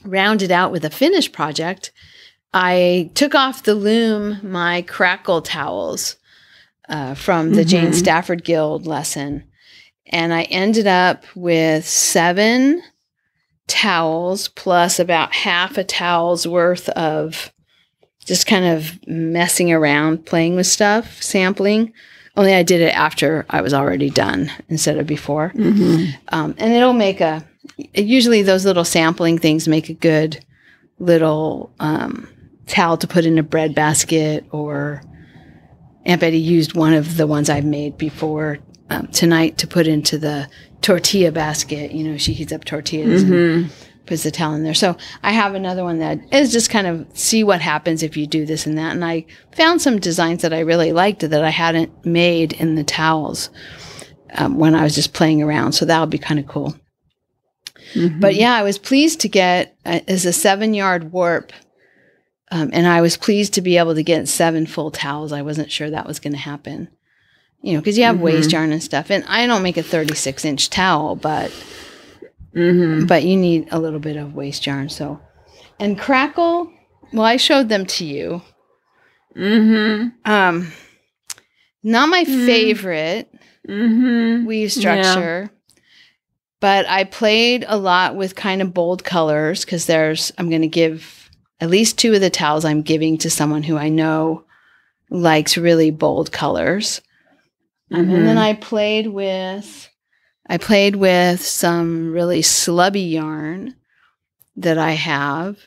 round it out with a finished project, I took off the loom my crackle towels from the Jane Stafford Guild lesson. And I ended up with 7 towels plus about half a towel's worth of just kind of messing around, playing with stuff, sampling. Only I did it after I was already done instead of before. And it'll make usually those little sampling things make a good little towel to put in a bread basket, or Aunt Betty used one of the ones I've made before tonight to put into the tortilla basket. She heats up tortillas and puts the towel in there. So I have another one that is just kind of see what happens if you do this and that. And I found some designs that I really liked that I hadn't made in the towels when I was just playing around. So that'll be kind of cool. But yeah, I was pleased to get is a 7-yard warp. And I was pleased to be able to get 7 full towels. I wasn't sure that was going to happen, because you have waste yarn and stuff. And I don't make a 36-inch towel, but you need a little bit of waste yarn. So, and Crackle, well, I showed them to you. Not my favorite weave structure, but I played a lot with kind of bold colors because I'm going to give at least 2 of the towels I'm giving to someone who I know likes really bold colors. And then I played with some really slubby yarn that I have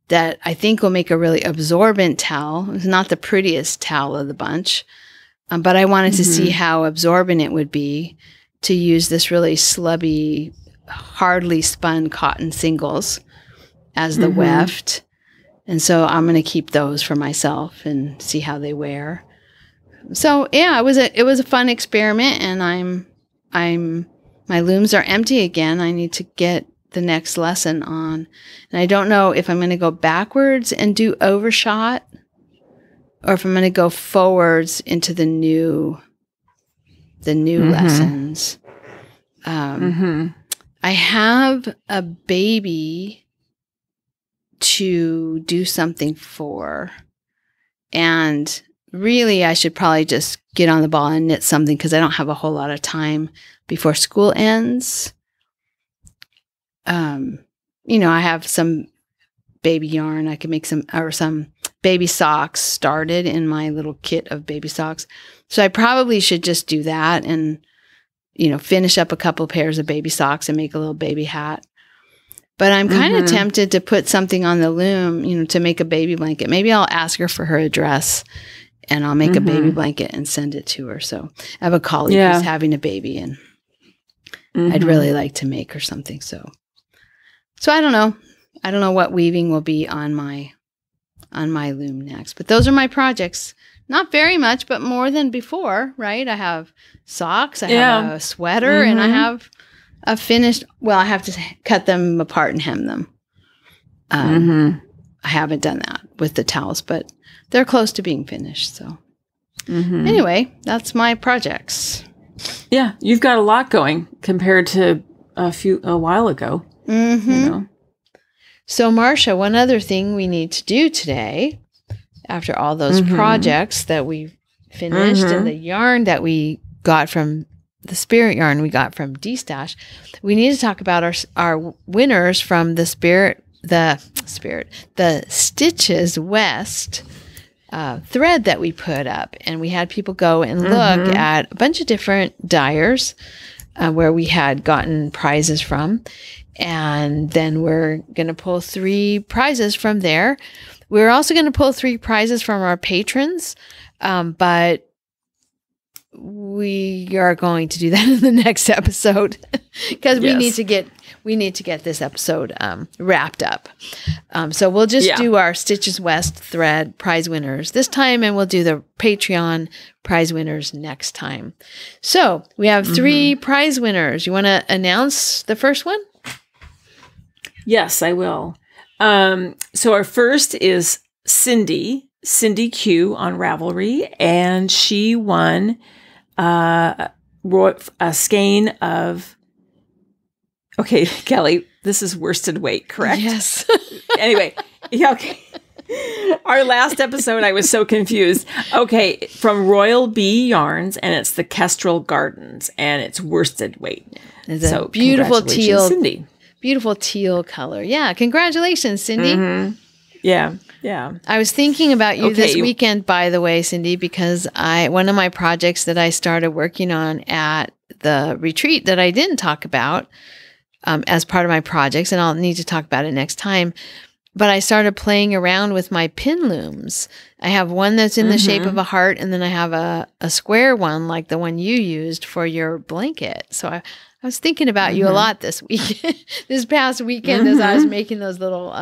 that I think will make a really absorbent towel. It's not the prettiest towel of the bunch, but I wanted to see how absorbent it would be to use this really slubby, hardly spun cotton singles as the weft. And so I'm going to keep those for myself and see how they wear. So yeah, it was a fun experiment, and my looms are empty again. I need to get the next lesson on. And I don't know if I'm going to go backwards and do overshot or if I'm going to go forwards into the new lessons. I have a baby to do something for, and really I should probably just get on the ball and knit something because I don't have a whole lot of time before school ends. I have some baby yarn. I can make some baby socks started in my little kit of baby socks, so I probably should just do that and finish up a couple pairs of baby socks and make a little baby hat. But I'm kind of tempted to put something on the loom, to make a baby blanket. Maybe I'll ask her for her address and I'll make a baby blanket and send it to her. So I have a colleague who's having a baby, and I'd really like to make her something. So I don't know. I don't know what weaving will be on my loom next. But those are my projects. Not very much, but more than before, right? I have socks, I have a sweater, and I have a finished, well, I have to cut them apart and hem them. I haven't done that with the towels, but they're close to being finished. So anyway, that's my projects. Yeah, you've got a lot going compared to a while ago. So Marsha, one other thing we need to do today, after all those projects that we finished and the yarn that we got from the spirit yarn we got from destash, we need to talk about our winners from the Stitches West thread that we put up. And we had people go and look at a bunch of different dyers where we had gotten prizes from. And then we're going to pull 3 prizes from there. We're also going to pull 3 prizes from our patrons, but we are going to do that in the next episode because we need to get this episode wrapped up. So we'll just do our Stitches West thread prize winners this time, and we'll do the Patreon prize winners next time. So we have 3 prize winners. You want to announce the first one? Yes, I will. So our first is Cindy Q on Ravelry, and she won a skein of, okay, Kelly, this is worsted weight, correct? Yes. Anyway, okay. Our last episode, I was so confused. Okay, from Royal Bee Yarns, and it's the Kestrel Gardens, and it's worsted weight. It's a beautiful teal, Cindy. Beautiful teal color. Yeah, congratulations, Cindy. Yeah. I was thinking about you this weekend, by the way, Cindy, because one of my projects that I started working on at the retreat that I didn't talk about as part of my projects, and I'll need to talk about it next time, but I started playing around with my pin looms. I have one that's in the shape of a heart, and then I have a square one like the one you used for your blanket. So I was thinking about you a lot this week, this past weekend, as I was making those little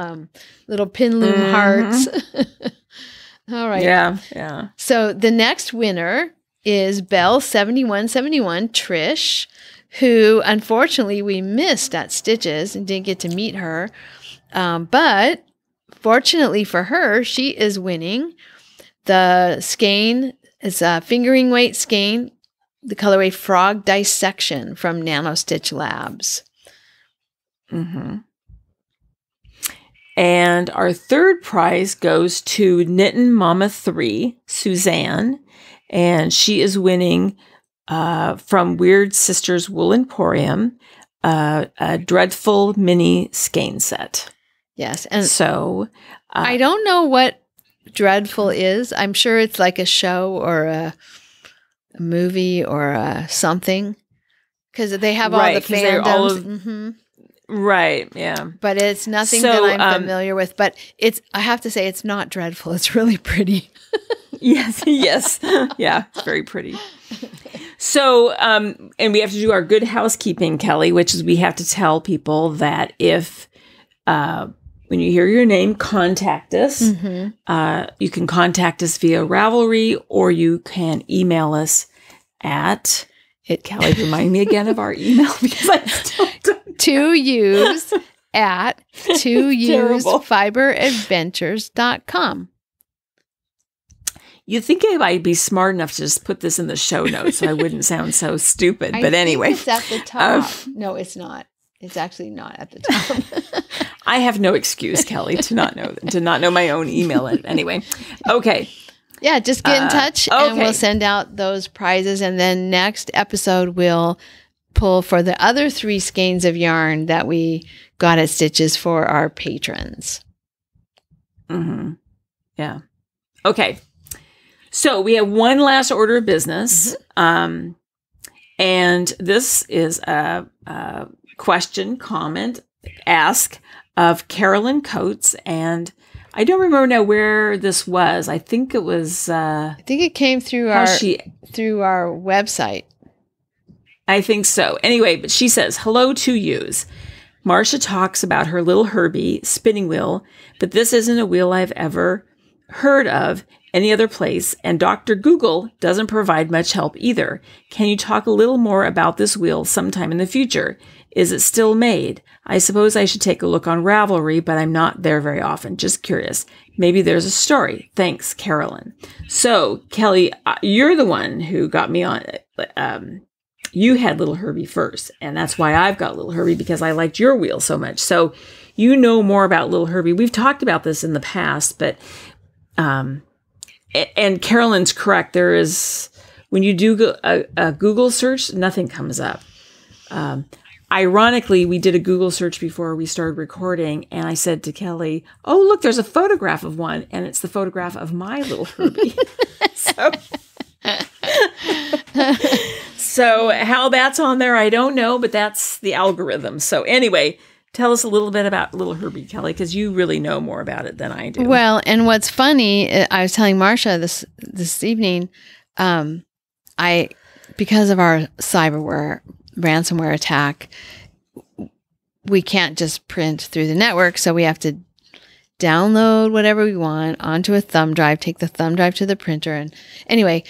pin loom hearts. All right. Yeah. So the next winner is Belle7171 Trish, who unfortunately we missed at Stitches and didn't get to meet her. But fortunately for her, she is winning the skein. It's a fingering weight skein, the colorway Frog Dissection from Nano Stitch Labs. Mm-hmm. And our third prize goes to Knittin' Mama 3, Suzanne, and she is winning from Weird Sisters Wool Emporium a dreadful mini skein set. Yes, and so I don't know what dreadful is. I'm sure it's like a show or a movie or something, because they have all the fandoms. Right, yeah. But it's nothing that I'm familiar with. But I have to say, it's not dreadful. It's really pretty. Yes. Yeah, it's very pretty. So, and we have to do our good housekeeping, Kelly, which is we have to tell people that if, when you hear your name, contact us. Mm-hmm. You can contact us via Ravelry, or you can email us at... Kelly, remind me again of our email, because I still don't. 2 Ewes at 2ewesfiberadventures.com. You'd think I might be smart enough to just put this in the show notes so I wouldn't sound so stupid. But anyway. It's at the top. No, it's not. It's actually not at the top. I have no excuse, Kelly, to not know my own email. Anyway. Okay. Yeah, just get in touch and we'll send out those prizes. And then next episode, we'll pull for the other 3 skeins of yarn that we got at Stitches for our patrons. Mm-hmm. Yeah. Okay. So we have one last order of business. Mm-hmm. And this is a comment, ask of Carolyn Coates. And I don't remember now where this was. I think it was... I think it came through our website. I think so. Anyway, but she says, hello, 2 Ewes. Marsha talks about her little Herbie spinning wheel, but this isn't a wheel I've ever heard of any other place, and Dr. Google doesn't provide much help either. Can you talk a little more about this wheel sometime in the future? Is it still made? I suppose I should take a look on Ravelry, but I'm not there very often. Just curious. Maybe there's a story. Thanks, Carolyn. So, Kelly, you're the one who got me on it. You had Little Herbie first, and that's why I've got Little Herbie, because I liked your wheel so much. So you know more about Little Herbie. We've talked about this in the past, but and Carolyn's correct. There is, when you do a Google search, nothing comes up. Ironically, we did a Google search before we started recording, and I said to Kelly, oh, look, there's a photograph of one, and it's the photograph of my Little Herbie. So how that's on there, I don't know, but that's the algorithm. So anyway, tell us a little bit about Little Herbie, Kelly, because you really know more about it than I do. Well, and what's funny, I was telling Marsha this evening, because of our ransomware attack, we can't just print through the network, so we have to download whatever we want onto a thumb drive, take the thumb drive to the printer, and anyway,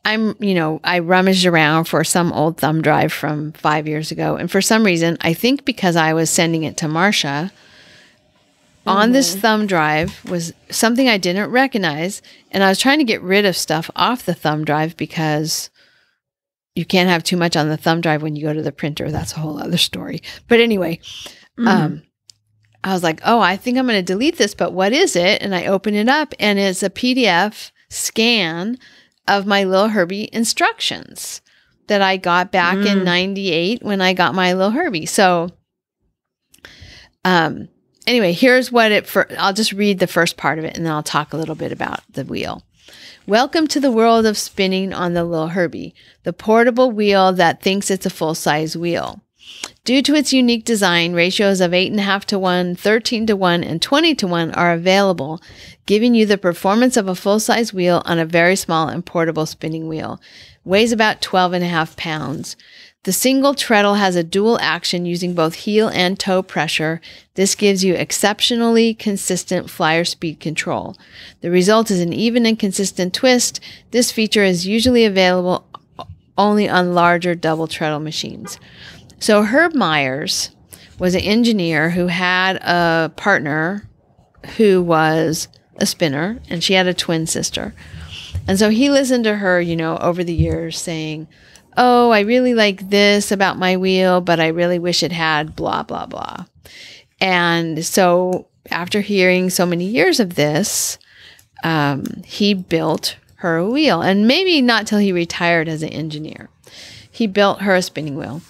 I rummaged around for some old thumb drive from 5 years ago. And for some reason, I think because I was sending it to Marsha, on this thumb drive was something I didn't recognize. And I was trying to get rid of stuff off the thumb drive because you can't have too much on the thumb drive when you go to the printer. That's a whole other story. But anyway, I was like, oh, I think I'm going to delete this, but what is it? And I open it up and it's a PDF scan of my Little Herbie instructions that I got back in 98 when I got my Little Herbie. So anyway, here's what I'll just read the first part of it and then I'll talk a little bit about the wheel. Welcome to the world of spinning on the Little Herbie, the portable wheel that thinks it's a full-size wheel. Due to its unique design, ratios of 8.5 to 1, 13 to 1, and 20 to 1 are available, giving you the performance of a full-size wheel on a very small and portable spinning wheel. Weighs about 12.5 pounds. The single treadle has a dual action using both heel and toe pressure. This gives you exceptionally consistent flyer speed control. The result is an even and consistent twist. This feature is usually available only on larger double treadle machines. So Herb Myers was an engineer who had a partner who was a spinner, and she had a twin sister. And so he listened to her, over the years saying, oh, I really like this about my wheel, but I really wish it had blah, blah, blah. And so after hearing so many years of this, he built her a wheel. And maybe not till he retired as an engineer. He built her a spinning wheel.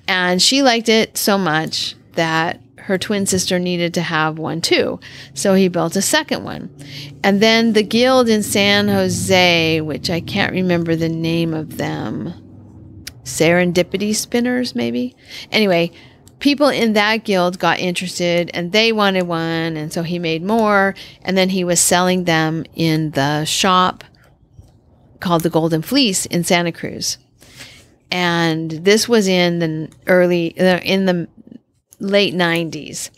And she liked it so much that her twin sister needed to have one too. So he built a second one. And then the guild in San Jose, which I can't remember the name of them, Serendipity Spinners, maybe? Anyway, people in that guild got interested and they wanted one. And so he made more. And then he was selling them in the shop called the Golden Fleece in Santa Cruz. And this was in the late 90s.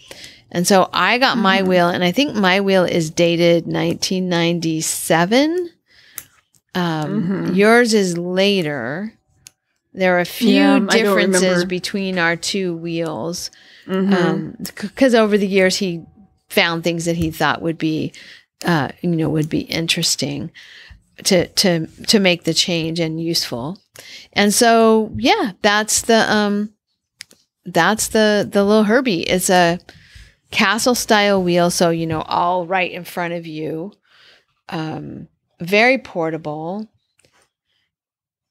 And so I got my wheel, and I think my wheel is dated 1997. Yours is later. There are a few differences between our two wheels. Because over the years he found things that he thought would be, would be interesting to make the change and useful. And so, yeah, that's the little Herbie. It's a castle style wheel. So, all right in front of you, very portable,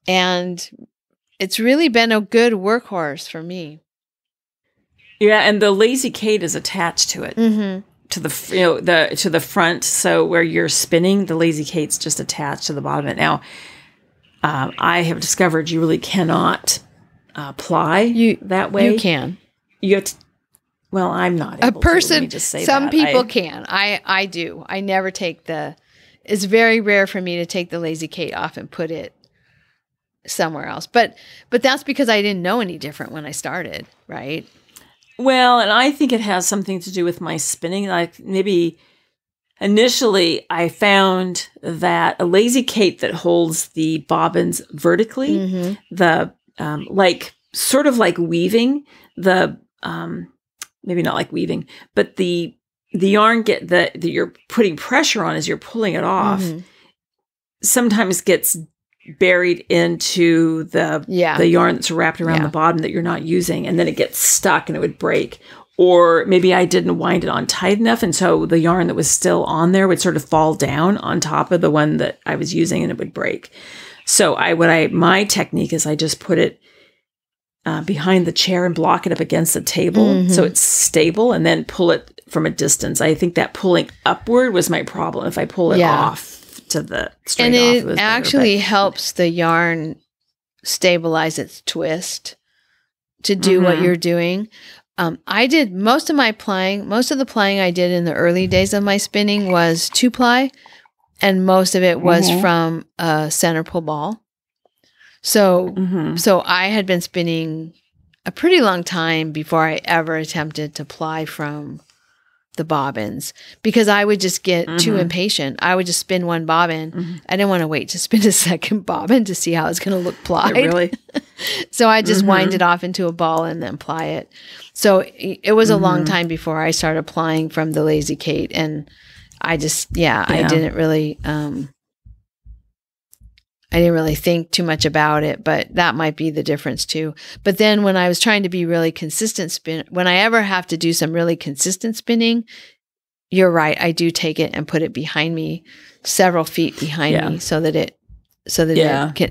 and it's really been a good workhorse for me. Yeah. And the Lazy Kate is attached to it. To the front, so where you're spinning, the Lazy Kate's just attached to the bottom of it. Now, I have discovered you really cannot ply that way. You can. You have to, well, I'm not able to. Let me just say some that. People can. I do. I never take it's very rare for me to take the Lazy Kate off and put it somewhere else. But that's because I didn't know any different when I started, right? Well, and I think it has something to do with my spinning. Like maybe initially I found that a Lazy Kate that holds the bobbins vertically, the sort of like weaving, maybe not like weaving, but the yarn that you're putting pressure on as you're pulling it off sometimes gets buried into the yarn that's wrapped around the bottom that you're not using, and then it gets stuck and it would break. Or maybe I didn't wind it on tight enough, and so the yarn that was still on there would sort of fall down on top of the one that I was using, and it would break. So my technique is I just put it behind the chair and block it up against the table so it's stable, and then pull it from a distance. I think that pulling upward was my problem. If I pull it off to the straight and off, it was actually helps the yarn stabilize its twist to do what you're doing. I did most of the plying I did in the early days of my spinning was 2-ply, and most of it was from a center pull ball. So I had been spinning a pretty long time before I ever attempted to ply from the bobbins, because I would just get too impatient. I would just spin one bobbin. I didn't want to wait to spin a second bobbin to see how it's going to look plied. Really? So I just wind it off into a ball and then ply it. So it was a long time before I started plying from the Lazy Kate, and I just I didn't really think too much about it, but that might be the difference too. But then when I was trying to be really consistent when I ever have to do some really consistent spinning, you're right. I do take it and put it behind me, several feet behind me, so that it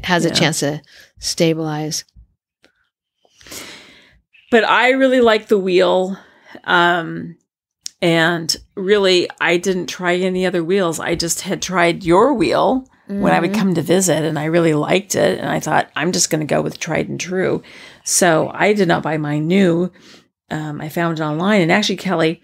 has a chance to stabilize. But I really like the wheel. And really, I didn't try any other wheels. I just had tried your wheel when I would come to visit, and I really liked it. And I thought, I'm just going to go with tried and true. So I did not buy mine new. I found it online. And actually, Kelly,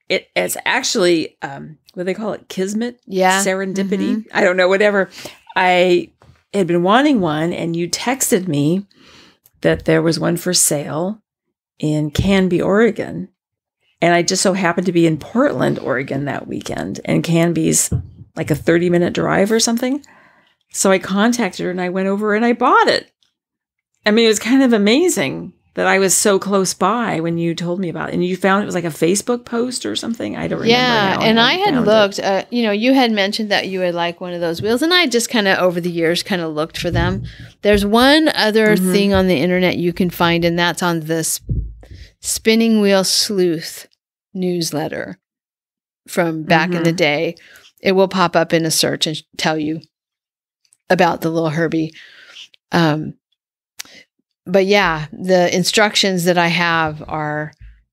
it's actually, what do they call it? Kismet? Yeah. Serendipity? I don't know, whatever. I had been wanting one, and you texted me that there was one for sale in Canby, Oregon. And I just so happened to be in Portland, Oregon that weekend. And Canby's like a 30-minute drive or something. So I contacted her and I went over and I bought it. I mean, it was kind of amazing that I was so close by when you told me about it. And you found it was like a Facebook post or something? I don't remember. Yeah, and I had looked, you had mentioned that you would like one of those wheels, and I just kind of, over the years, kind of looked for them. There's one other thing on the internet you can find, and that's on this Spinning Wheel Sleuth newsletter from back in the day. It will pop up in a search and tell you about the little Herbie. But yeah, the instructions that I have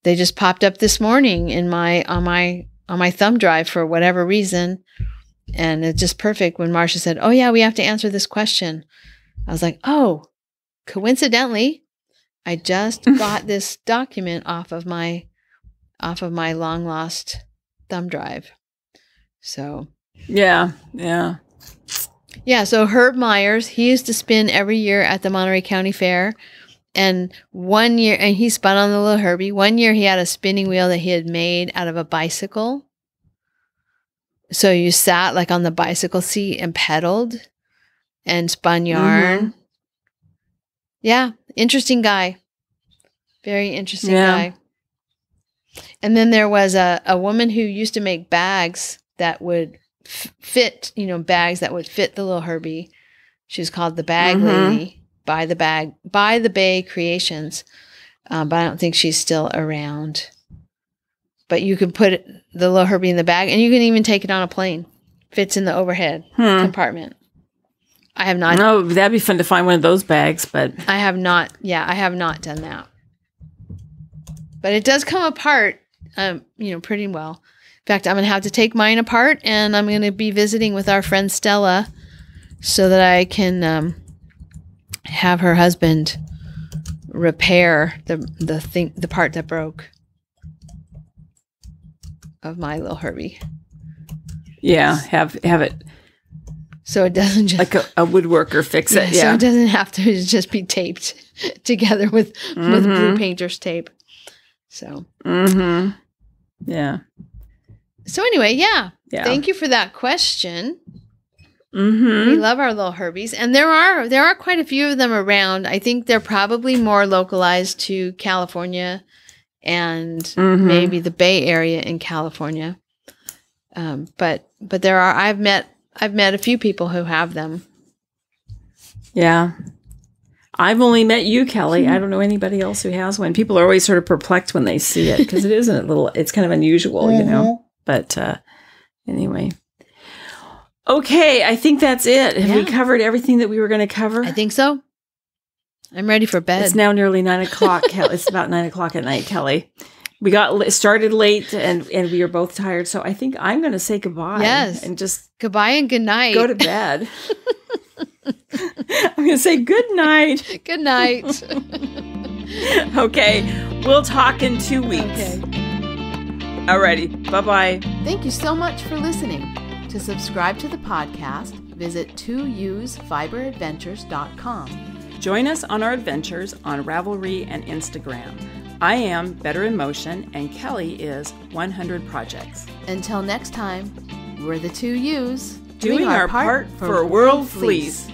they just popped up this morning in on my thumb drive for whatever reason. And it's just perfect when Marsha said, "Oh yeah, we have to answer this question." I was like, "Oh, coincidentally, I just got this document off of my long lost thumb drive." So yeah. Yeah, so Herb Myers, he used to spin every year at the Monterey County Fair. And one year, and he spun on the little Herbie. One year he had a spinning wheel that he had made out of a bicycle. So you sat like on the bicycle seat and pedaled and spun yarn. Yeah, interesting guy. Very interesting guy. And then there was a woman who used to make bags that would fit, bags that would fit the little Herbie. She was called the Bag Lady, by the Bay Creations. But I don't think she's still around. But you can put the little Herbie in the bag, and you can even take it on a plane. Fits in the overhead compartment. I have not. Oh, that'd be fun to find one of those bags, but I have not. Yeah, I have not done that. But it does come apart, pretty well. In fact, I'm going to have to take mine apart, and I'm going to be visiting with our friend Stella so that I can have her husband repair the part that broke of my little Herbie. Yeah, have it so it doesn't just like a woodworker fix it. Yeah, so it doesn't have to just be taped together with blue painter's tape. So. Yeah. So anyway, yeah. Thank you for that question. We love our little Herbies, and there are quite a few of them around. I think they're probably more localized to California and maybe the Bay Area in California. But there are. I've met a few people who have them. Yeah. I've only met you, Kelly. I don't know anybody else who has one. People are always sort of perplexed when they see it because it's kind of unusual, But anyway. Okay, I think that's it. Have we covered everything that we were going to cover? I think so. I'm ready for bed. It's now nearly 9 o'clock. It's about 9 o'clock at night, Kelly. We got started late and we are both tired. So I think I'm going to say goodbye. Yes. And just goodbye and good night. Go to bed. I'm going to say good night. Good night. Okay. We'll talk in 2 weeks. Okay. Alrighty. Bye-bye. Thank you so much for listening. To subscribe to the podcast, visit twoewesfiberadventures.com. Join us on our adventures on Ravelry and Instagram. I am Better in Motion, and Kelly is 100 Projects. Until next time, we're the Two Ewes doing our part for World Fleece.